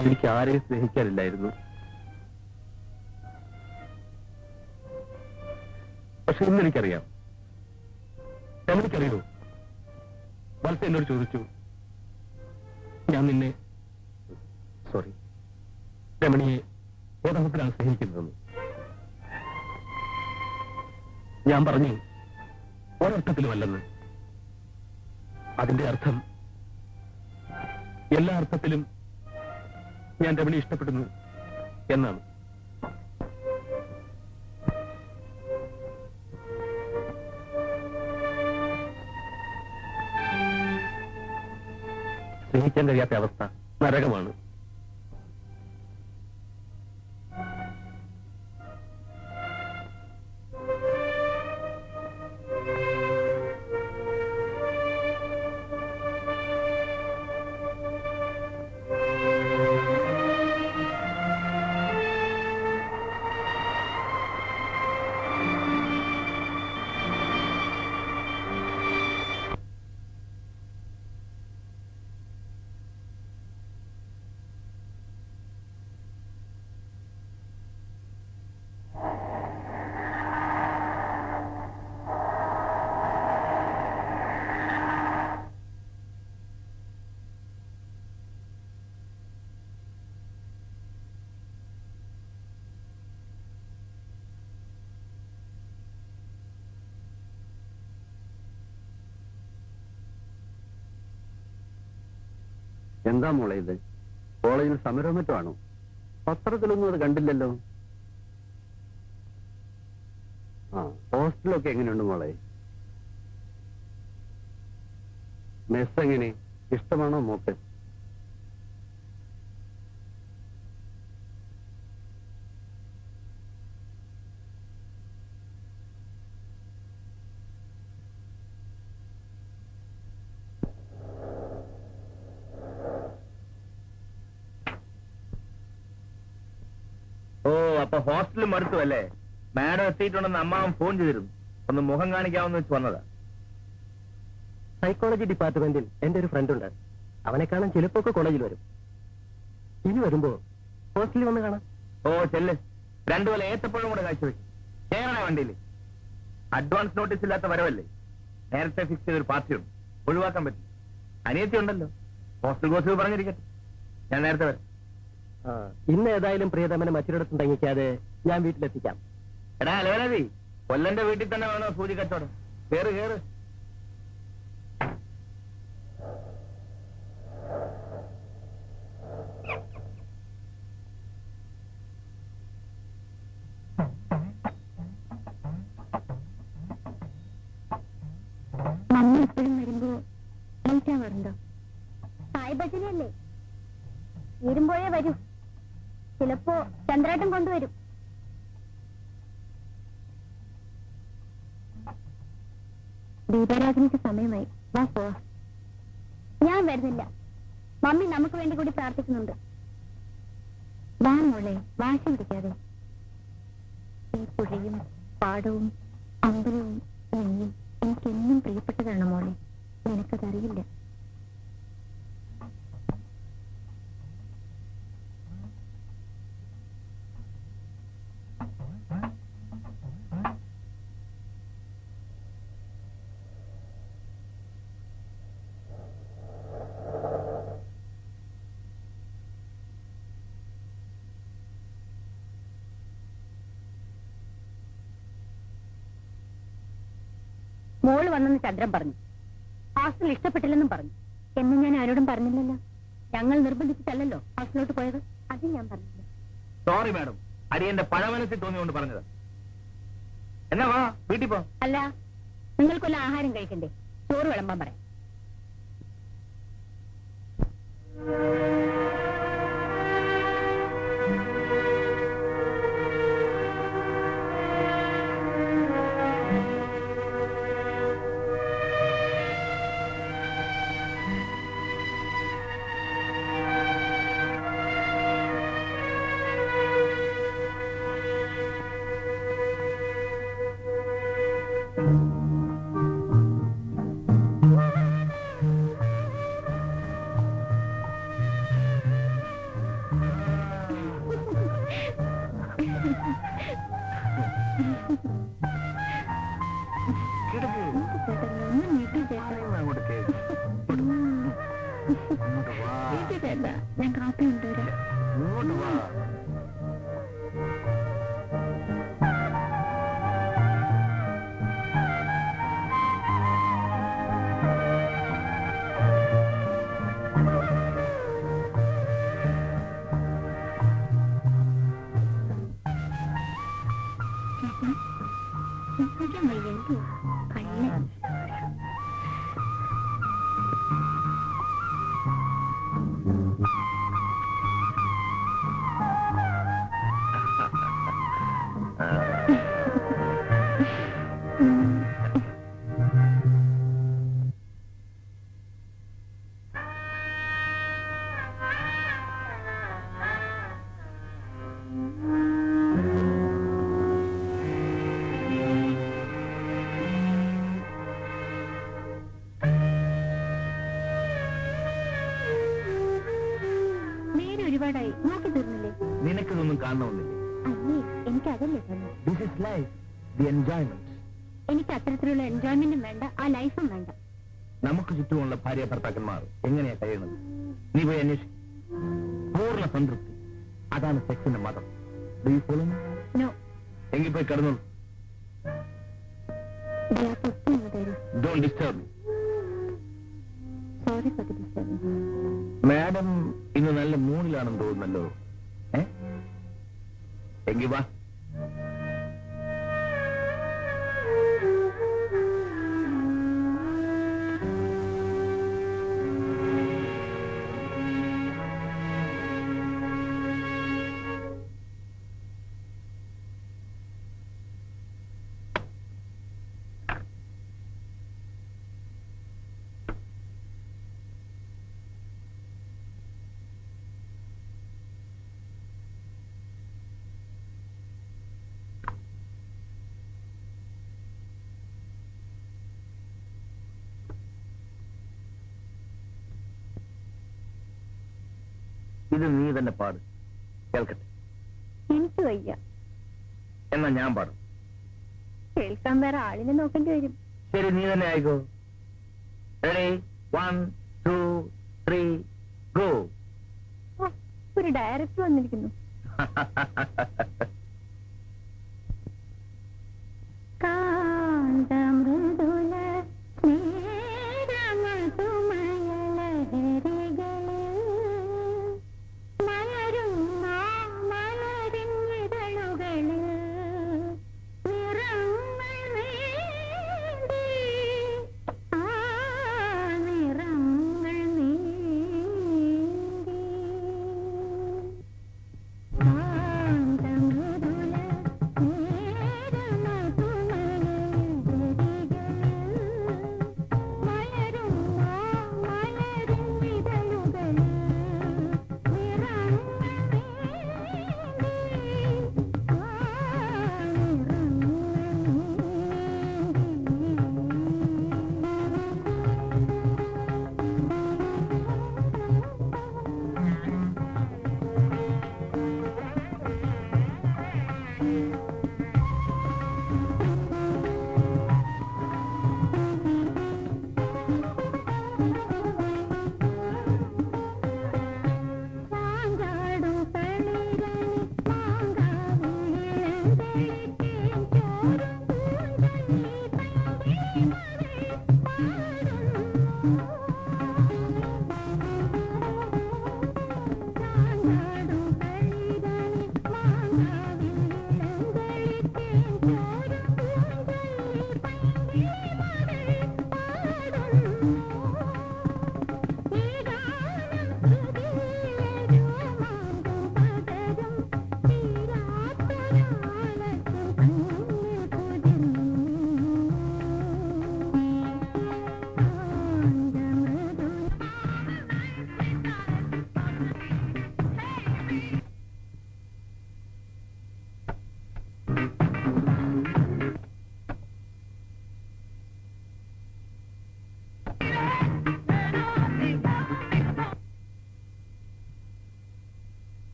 എനിക്ക് ആരെയും സ്നേഹിക്കാനില്ലായിരുന്നു. പക്ഷെ ഇന്നെനിക്കറിയാം. എനിക്കറിയൂ, വത്സ എന്നോട് ചോദിച്ചു, ഞാൻ നിന്നെ രമണിയെ ബോധത്തിലാണ് സ്നേഹിക്കുന്നതെന്ന്. ഞാൻ പറഞ്ഞു ഒരർത്ഥത്തിലുമല്ലെന്ന്. അതിന്റെ അർത്ഥം എല്ലാ അർത്ഥത്തിലും ഞാൻ രമണി ഇഷ്ടപ്പെടുന്നു എന്നാണ്. സ്നേഹിക്കാൻ കഴിയാത്ത അവസ്ഥ നരകമാണ്. എന്താ മോളെ ഇത്? കോളേജിൽ സമരവും മറ്റോ ആണോ? പത്രത്തിലൊന്നും അത് കണ്ടില്ലല്ലോ. ആ, ഹോസ്റ്റലൊക്കെ എങ്ങനെയുണ്ട് മോളെ? മെസ് എങ്ങനെ? ഇഷ്ടമാണോ മോക്ക്? ഓ, അപ്പൊ ഹോസ്റ്റലിൽ മടുത്തു അല്ലേ? മാഡം എത്തിയിട്ടുണ്ടെന്ന് അമ്മാവൻ ഫോൺ ചെയ്തിരുന്നു. ഒന്ന് മുഖം കാണിക്കാമെന്ന് വെച്ച് വന്നതാ. സൈക്കോളജി ഡിപ്പാർട്ട്മെന്റിൽ എന്റെ ഒരു ഫ്രണ്ട് ഉണ്ട്. അവനെ കാണാൻ ചിലപ്പോ കോളേജിൽ വരും. ഇനി വരുമ്പോ ഹോസ്റ്റലിൽ വന്ന് കാണാം. ഓ ചെല്ല്, രണ്ടു പോലെ ഏത്തപ്പഴം കൂടെ കാഴ്ചവെക്കും. കേരള വണ്ടിയിൽ അഡ്വാൻസ് നോട്ടീസ് ഇല്ലാത്ത വരവല്ലേ? നേരത്തെ ഫിക്സ് ചെയ്തൊരു പാർട്ടിയുണ്ട്, ഒഴിവാക്കാൻ പറ്റും. അനിയത്തി ഉണ്ടല്ലോ, ഹോസ്റ്റൽ കോഴ്സ് പറഞ്ഞിരിക്കട്ടെ. ഞാൻ നേരത്തെ വരാം. ഇന്ന് ഏതായാലും പ്രിയതമനെ മറ്റൊരിടത്തും തങ്ങിക്കാതെ ഞാൻ വീട്ടിലെത്തിക്കാം. എടാ അലവനതി, കൊല്ലന്റെ വീട്ടിൽ തന്നെ വേണോ സൂചി കച്ചവടം? കേറ് കേറ്. മമ്മി എപ്പോഴും വരുമ്പോ ലേറ്റ് ആവാറുണ്ടോ? സായി ഭജനയല്ലേ, വരുമ്പോഴേ വരൂ. ചിലപ്പോ ചന്ദ്രാട്ടം കൊണ്ടുവരും. ദീപാരാധനയ്ക്ക് സമയമായി. വാ പോവാ. ഞാൻ വരുന്നില്ല. മമ്മി നമുക്ക് വേണ്ടി കൂടി പ്രാർത്ഥിക്കുന്നുണ്ട്. വാ മോളെ, വാശി പിടിക്കാതെ. ഈ പുഴയും പാടവും അമ്പലവും നീയും എനിക്കെന്നും പ്രിയപ്പെട്ടതാണ് മോളെ. നിനക്കതറിയില്ല. മോള് വന്നെന്ന് ചന്ദ്രൻ പറഞ്ഞു. ഹോസ്റ്റൽ ഇഷ്ടപ്പെട്ടില്ലെന്നും പറഞ്ഞു. എന്ന് ഞാൻ ആരോടും പറഞ്ഞില്ലല്ലോ. ഞങ്ങൾ നിർബന്ധിച്ചിട്ടല്ലോ ഹോസ്റ്റലിലോട്ട് പോയത്. അത് ഞാൻ പറഞ്ഞില്ല. സോറി മാഡം, അടിയന്റെ പഴമനസ്സിൽ തോന്നിയോണ്ട് പറഞ്ഞത്. എന്നാ വാ വീട്ടിൽ പോ. അല്ല, നിങ്ങൾക്കൊല്ല ആഹാരം കഴിക്കണ്ടേ? ചോറ് വിളമ്പാൻ പറയാം. ഞാൻ കാപ്പി കൊണ്ടുവരാം. ഒരുപാടായി നോക്കി തീർന്നില്ലേ? നിനക്കിതൊന്നും കാണണമെന്നില്ലേ? അല്ലേ, എനിക്ക് അതല്ലേ this is life, the enjoyment. എനിക്ക് അത്തരത്തിലുള്ള എൻജോയ്മെന്റും വേണ്ട, ആ ലൈഫും വേണ്ട. നമുക്ക് ചുറ്റുമുള്ള ഭാര്യ ഭർത്താക്കന്മാർ എങ്ങനെയാ കഴിയുന്നത്? നീ പോയി അന്വേഷിക്കും. പൂർണ്ണ സംതൃപ്തി, അതാണ് സെക്സിന്റെ മതം. നോ. എങ്കിൽ പോയി കിടന്നോളൂ. Don't disturb me. Sorry for the disturbance. Madam ഇന്ന് നല്ല മൂഡിലാണെന്ന് തോന്നുന്നല്ലോ. എങ്കിൽ വാ. ഇത് നീ തന്നെ പാട്, കേൾക്കട്ടെ. എനിക്ക് വയ്യ. എന്നാ ഞാൻ പാടും. കേൾക്കാൻ വേറെ ആളിനെ നോക്കേണ്ടി വരും. ശരി, നീ തന്നെ ആയിക്കോ. Ready, 1 2 3 go. ഒരു ഡയറക്ടർ വന്നിരിക്കുന്നു.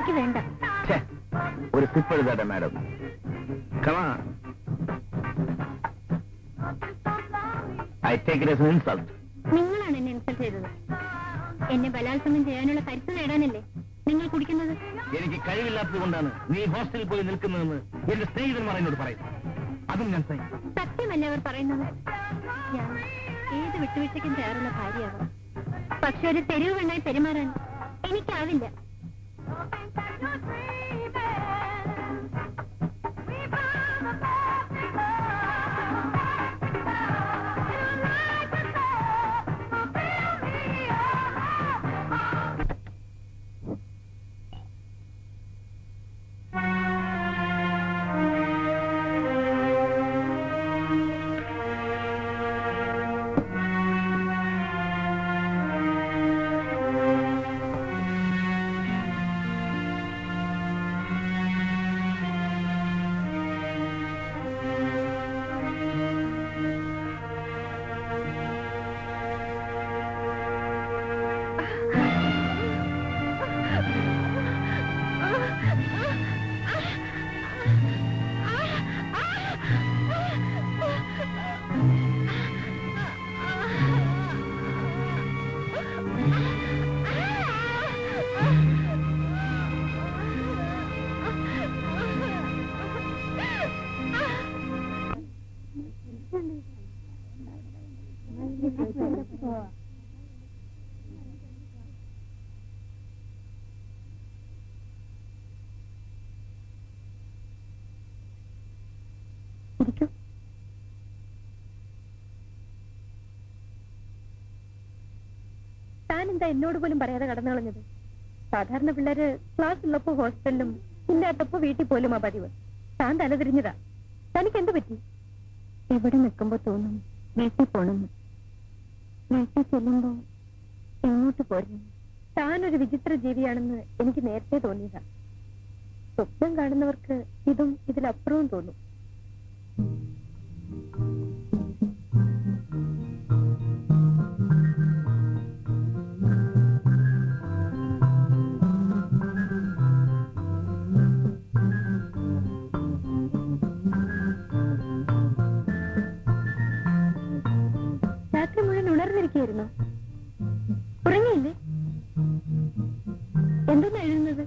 എനിക്ക് വേണ്ട. ഒരു സിപ്പ് എഴുതാട്ടെ madam. I take it as an insult. നിങ്ങളാണ് എന്നെ ഇൻസൾട്ട് ചെയ്തത്. എന്നെ ബലാത്സംഗം ചെയ്യാനുള്ള കരുത്ത് നേടാനല്ലേ നിങ്ങൾ കുടിക്കുന്നത്? എനിക്ക് കഴിവില്ലാത്തത് കൊണ്ടാണ് നീ ഹോസ്റ്റലിൽ പോയി നിൽക്കുന്നതെന്ന് എന്റെ സ്നേഹിതന്മാർ എന്നോട് പറയും. അതും ഞാൻ സഹിക്കും. സത്യമല്ല അവർ പറയുന്നത്. ഞാൻ ഏത് വിട്ടുവീഴ്ചയ്ക്കും തയ്യാറുള്ള ഭാര്യയാവാം. പക്ഷെ ഒരു തെരുവ് പെണ്ണായി പെരുമാറാൻ എനിക്കാവില്ല. താനെന്താ എന്നോട് പോലും പറയാതെ കടന്നു കളഞ്ഞത്? സാധാരണ പിള്ളേര് ക്ലാസ് ഉള്ളപ്പോ ഹോസ്റ്റലിലും ഇല്ലാത്തപ്പോ വീട്ടിൽ പോലും ആ പതിവ്. താൻ തലതിരിഞ്ഞതാ. തനിക്ക് എന്ത് പറ്റി? എവിടെ നിൽക്കുമ്പോ തോന്നും വീട്ടിൽ പോണെന്ന്. വീട്ടിൽ ചെല്ലുമ്പോ എങ്ങോട്ട് പോരുന്നു? താനൊരു വിചിത്ര ജീവിയാണെന്ന് എനിക്ക് നേരത്തെ തോന്നിയതാ. സ്വപ്നം കാണുന്നവർക്ക് ഇതും ഇതിലപ്പുറവും തോന്നും. രാത്രി മുഴുവൻ ഉണർന്നിരിക്കുകയായിരുന്നു. ഉറങ്ങിയില്ലേ? എന്തെന്നാ എഴുതുന്നത്?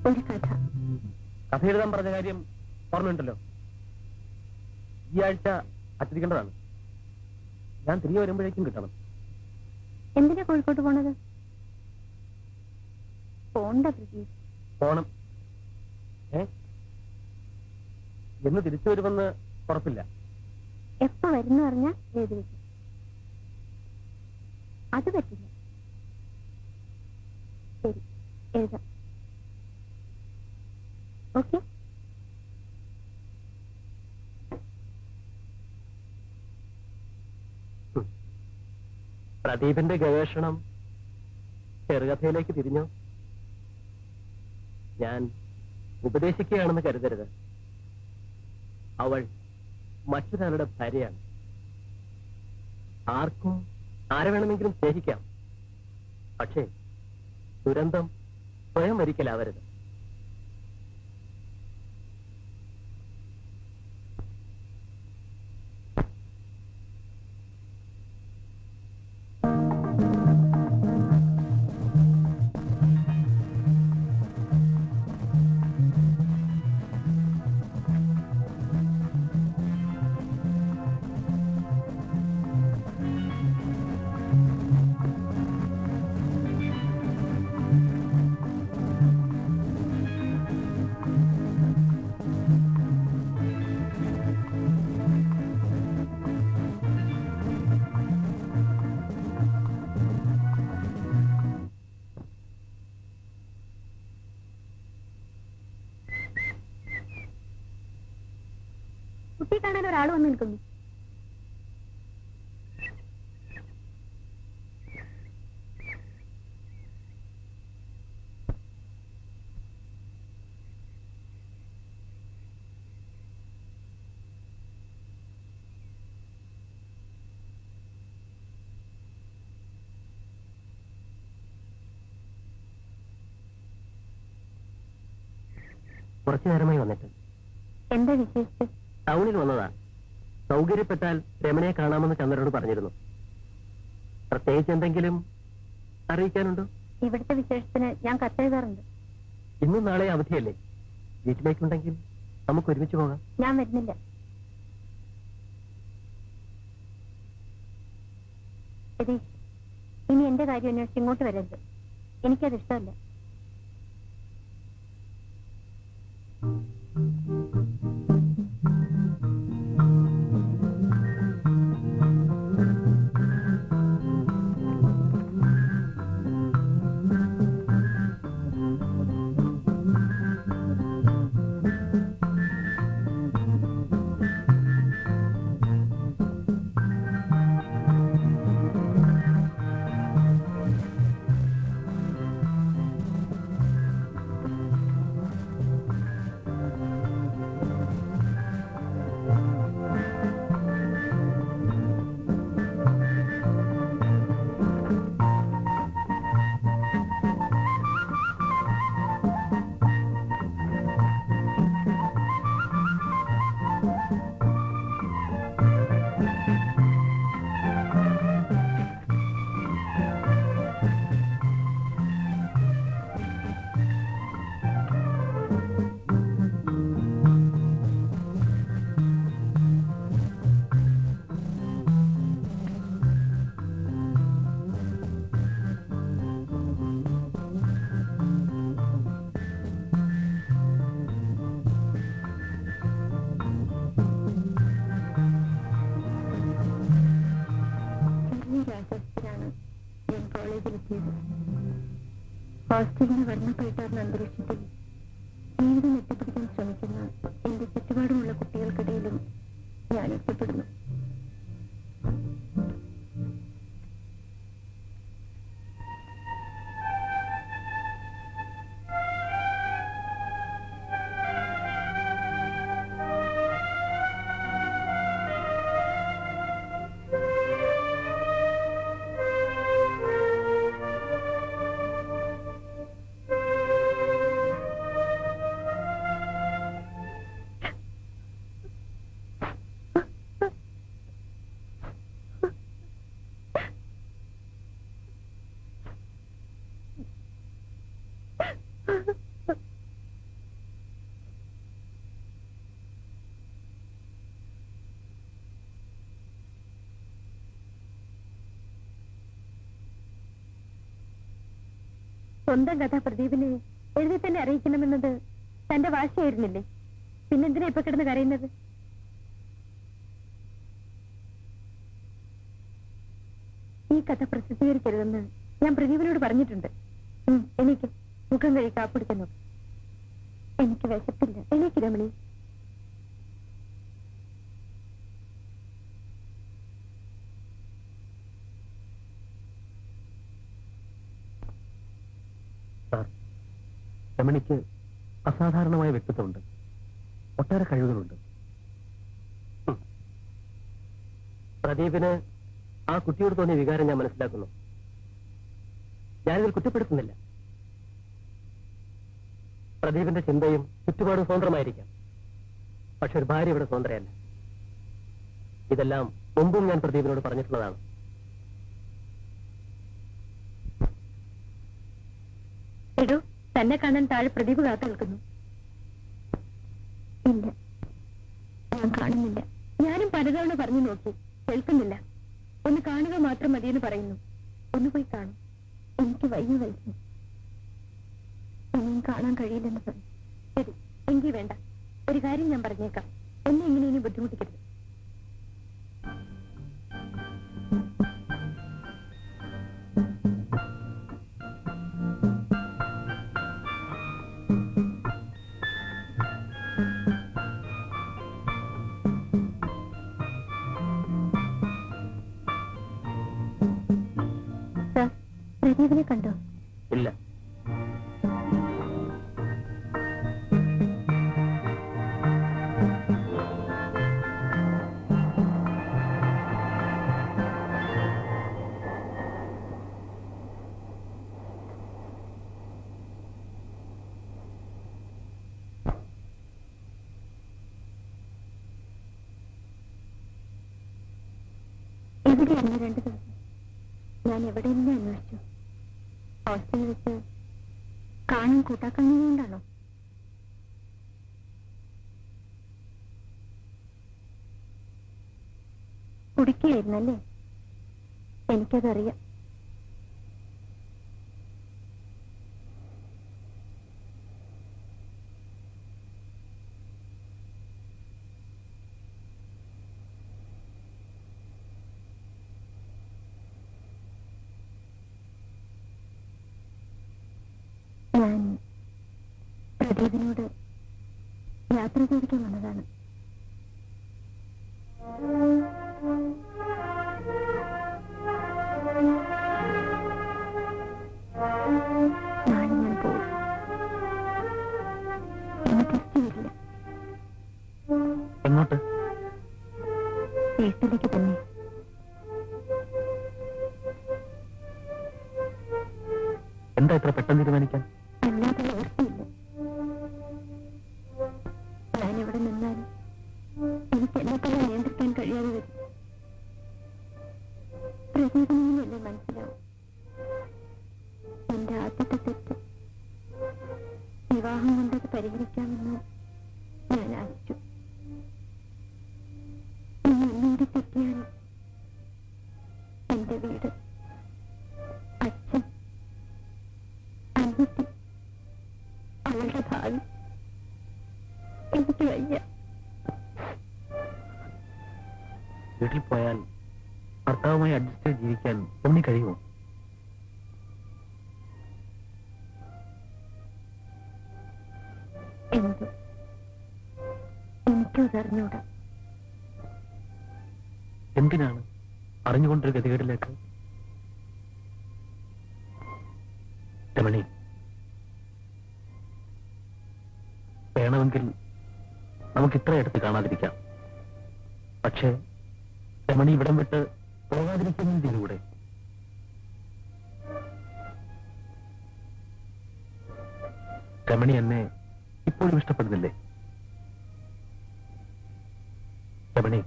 ഒരു കഥ. കഥ എഴുതാൻ പറഞ്ഞ കാര്യം ഓർമ്മയുണ്ടല്ലോ. ഈ ആഴ്ച അച്ചടിക്കേണ്ടതാണ്. ഞാൻ തിരികെ വരുമ്പോഴേക്കും കിട്ടണം. എന്തിനാ കോഴിക്കോട്ട് പോണത്? പോണ്ട പ്രതീക്ഷ. പോണം. എന്ന് തിരിച്ചു വരുമെന്ന് ഉറപ്പില്ല. എപ്പോ വരുന്ന പറഞ്ഞാൽ എഴുതി വെക്കും. അത് പറ്റില്ല. ശരി, എഴുതാം. ഓക്കെ. പ്രദീപിന്റെ ഗവേഷണം ചെറുകഥയിലേക്ക് തിരിഞ്ഞോ? ഞാൻ ഉപദേശിക്കുകയാണെന്ന് കരുതരുത്. അവൾ മറ്റൊരാളുടെ ഭാര്യയാണ്. ആർക്കും ആരെ വേണമെങ്കിലും സ്നേഹിക്കാം. പക്ഷേ ദുരന്തം സ്വയം ഒരിക്കലാവരുത്. കുട്ടി കാണാൻ ഒരാൾ വന്ന് നിൽക്കുന്നു. കുറച്ചു നേരമായി വന്നിട്ട്. എന്താ വിശേഷിച്ച്? ടൗണിൽ വന്നതാ. സൗകര്യപ്പെട്ടാൽ രമണയെ കാണാമെന്ന് ചന്ദ്രനോട് പറഞ്ഞിരുന്നു. പ്രത്യേകിച്ച് എന്തെങ്കിലും അറിയിക്കാനുണ്ടോ? ഇവിടുത്തെ വിശേഷത്തിന് ഞാൻ കത്തെഴുതാറുണ്ട്. ഇന്നും നാളെ അവധിയല്ലേ? വീട്ടിലേക്കുണ്ടെങ്കിൽ നമുക്ക് ഒരുമിച്ച് പോകാം. ഞാൻ വരുന്നില്ല. രതീഷ്, ഇനി എന്റെ കാര്യം അന്വേഷിച്ച് ഇങ്ങോട്ട് വരരുത്. എനിക്കത് ഇഷ്ടമല്ല. ഹോസ്റ്റലിന് വർണ്ണപ്പെട്ടാർന്ന അന്തരീക്ഷത്തിൽ ജീവിതം എത്തിപ്പിടിക്കാൻ ശ്രമിക്കുന്ന എന്റെ ചുറ്റുപാടുമുള്ള കുട്ടികൾക്കിടയിലും ഞാൻ ഒറ്റപ്പെടുന്നു. സ്വന്തം കഥ പ്രദീപിനെ എഴുതി തന്നെ അറിയിക്കണമെന്നത് തന്റെ വാശിയായിരുന്നില്ലേ? പിന്നെന്തിനാ ഇപ്പൊ കിടന്ന് കരയുന്നത്? ഈ കഥ പ്രസിദ്ധീകരിക്കരുതെന്ന് ഞാൻ പ്രദീപിനോട് പറഞ്ഞിട്ടുണ്ട്. എനിക്ക് മുഖം കഴി കാപ്പിടിക്കാൻ നോക്കും. എനിക്ക് വിശപ്പില്ല. എനിക്ക് രമണി. രമണിക്ക് അസാധാരണമായ വ്യക്തിത്വമുണ്ട്, ഒട്ടേറെ കഴിവുകളുണ്ട്. പ്രദീപിന് ആ കുട്ടിയോട് തോന്നിയ വികാരം ഞാൻ മനസ്സിലാക്കുന്നു. ഞാനിതിൽ കുറ്റപ്പെടുത്തുന്നില്ല. പ്രദീപിന്റെ ചിന്തയും ചുറ്റുപാടും സ്വതന്ത്രമായിരിക്കാം. പക്ഷെ ഒരു ഭാര്യ ഇവിടെ സ്വതന്ത്രയല്ല. ഇതെല്ലാം മുമ്പും ഞാൻ പ്രദീപിനോട് പറഞ്ഞിട്ടുള്ളതാണ്. എടോ, തന്നെ കാണാൻ താഴെ പ്രദീപ് കാത്തു നിൽക്കുന്നു. ഇല്ല, ഞാൻ കാണുന്നില്ല. ഞാനും പലതവണ പറഞ്ഞു നോക്കി, കേൾക്കുന്നില്ല. ഒന്ന് കാണുക മാത്രം മതിയെന്ന് പറയുന്നു. ഒന്ന് പോയി കാണും. എനിക്ക് വയ്യ വയസ്സ്. ഇനിയും കാണാൻ കഴിയില്ലെന്ന് പറഞ്ഞു. ശരി, എങ്കിൽ വേണ്ട. ഒരു കാര്യം ഞാൻ പറഞ്ഞേക്കാം, എന്നെ ഇങ്ങനെ ഇനി ബുദ്ധിമുട്ടിക്കരുത്. പ്രദീപിനെ കണ്ടോ? ഇല്ല. എവിടെയായിരുന്നു 2 ദിവസം? ഞാൻ എവിടെയെല്ലാം അന്വേഷിച്ചു. ഹോസ്റ്റലിൽ വെച്ച് കാണാൻ കൂട്ടാക്കണ്ണുകൊണ്ടാണോ? കുടിക്കുകയായിരുന്നല്ലേ? എനിക്കതറിയാം. ഞാൻ പ്രദീപിനോട് യാത്ര ചോദിക്കാൻ വന്നതാണ്. നാളെ ഞാൻ പോകും. എന്നെ തിരിച്ചു വരില്ല. എങ്ങോട്ട്? വീട്ടിലേക്ക് തന്നെ. എന്താ ഇത്ര പെട്ടെന്ന് തീരുമാനിക്കാൻ? അല്ലാതെ ഓർത്തിയില്ല. ഞാനിവിടെ നിന്നാലും എനിക്ക് എന്നെ തന്നെ നിയന്ത്രിക്കാൻ കഴിയാതെ വരും. പ്രദീപിനെയല്ലേ മനസ്സിലാവും. എന്റെ ആദ്യത്തെ തെറ്റ് വിവാഹം കൊണ്ടത് പരിഹരിക്കാമെന്ന് ഞാൻ ആശിച്ചു. ഇനി ഒന്നുകൂടി തെറ്റിയാൽ എന്റെ വീട്, അച്ഛൻ, അനിയത്തി, അവളുടെ ഭാവി, എനിക്ക് വയ്യ. വീട്ടിൽ പോയാൽ ഭർത്താവുമായി അഡ്ജസ്റ്റ് ചെയ്ത് ജീവിക്കാൻ ഒന്നി കഴിയുമോ? എന്ത്? എനിക്കതറിഞ്ഞൂടാ. എന്തിനാണ് അറിഞ്ഞുകൊണ്ടൊരു ഗതികേടിലേക്ക്? രമണി, വേണമെങ്കിൽ നമുക്ക് ഇത്ര അടുത്ത് കാണാതിരിക്കാം. പക്ഷേ രമണി ഇവിടം വിട്ട് പോകാതിരിക്കുന്നതിലൂടെ രമണി എന്നെ ഇപ്പോഴും ഇഷ്ടപ്പെടുന്നില്ലേ? രമണി,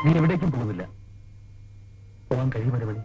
നീ എവിടേക്കും പോകുന്നില്ല. പോകാൻ കഴിയുമോ രമണി?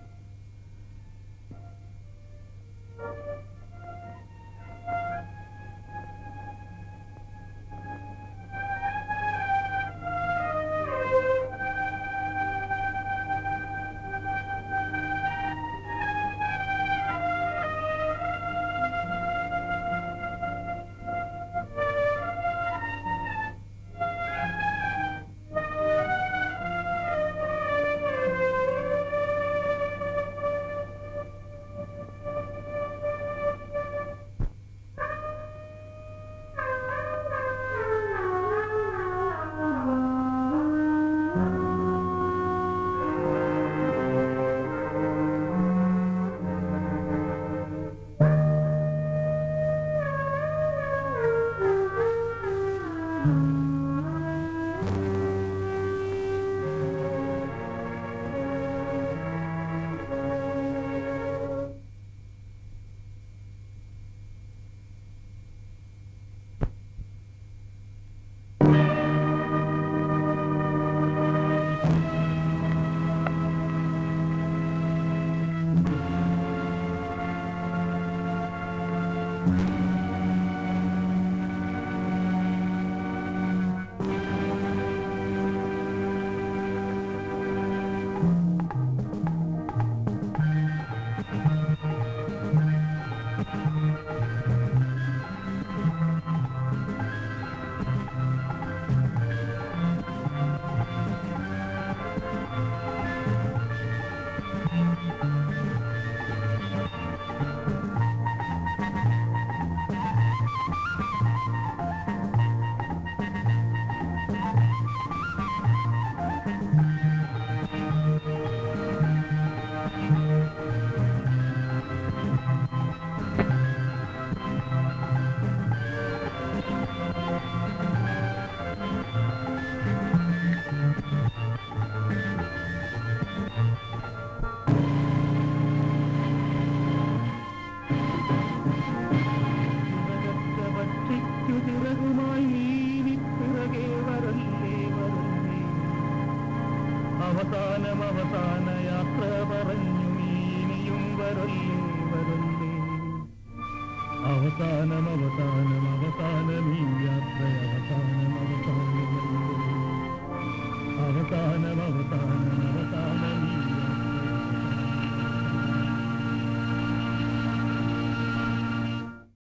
അവസാനം അവസാന യാത്ര പറഞ്ഞു നീ ഇനിയും വരല്ലേ വരല്ലേ അവസാനം അവസാനം അവസാനം ഈ യാത്ര അവസാനം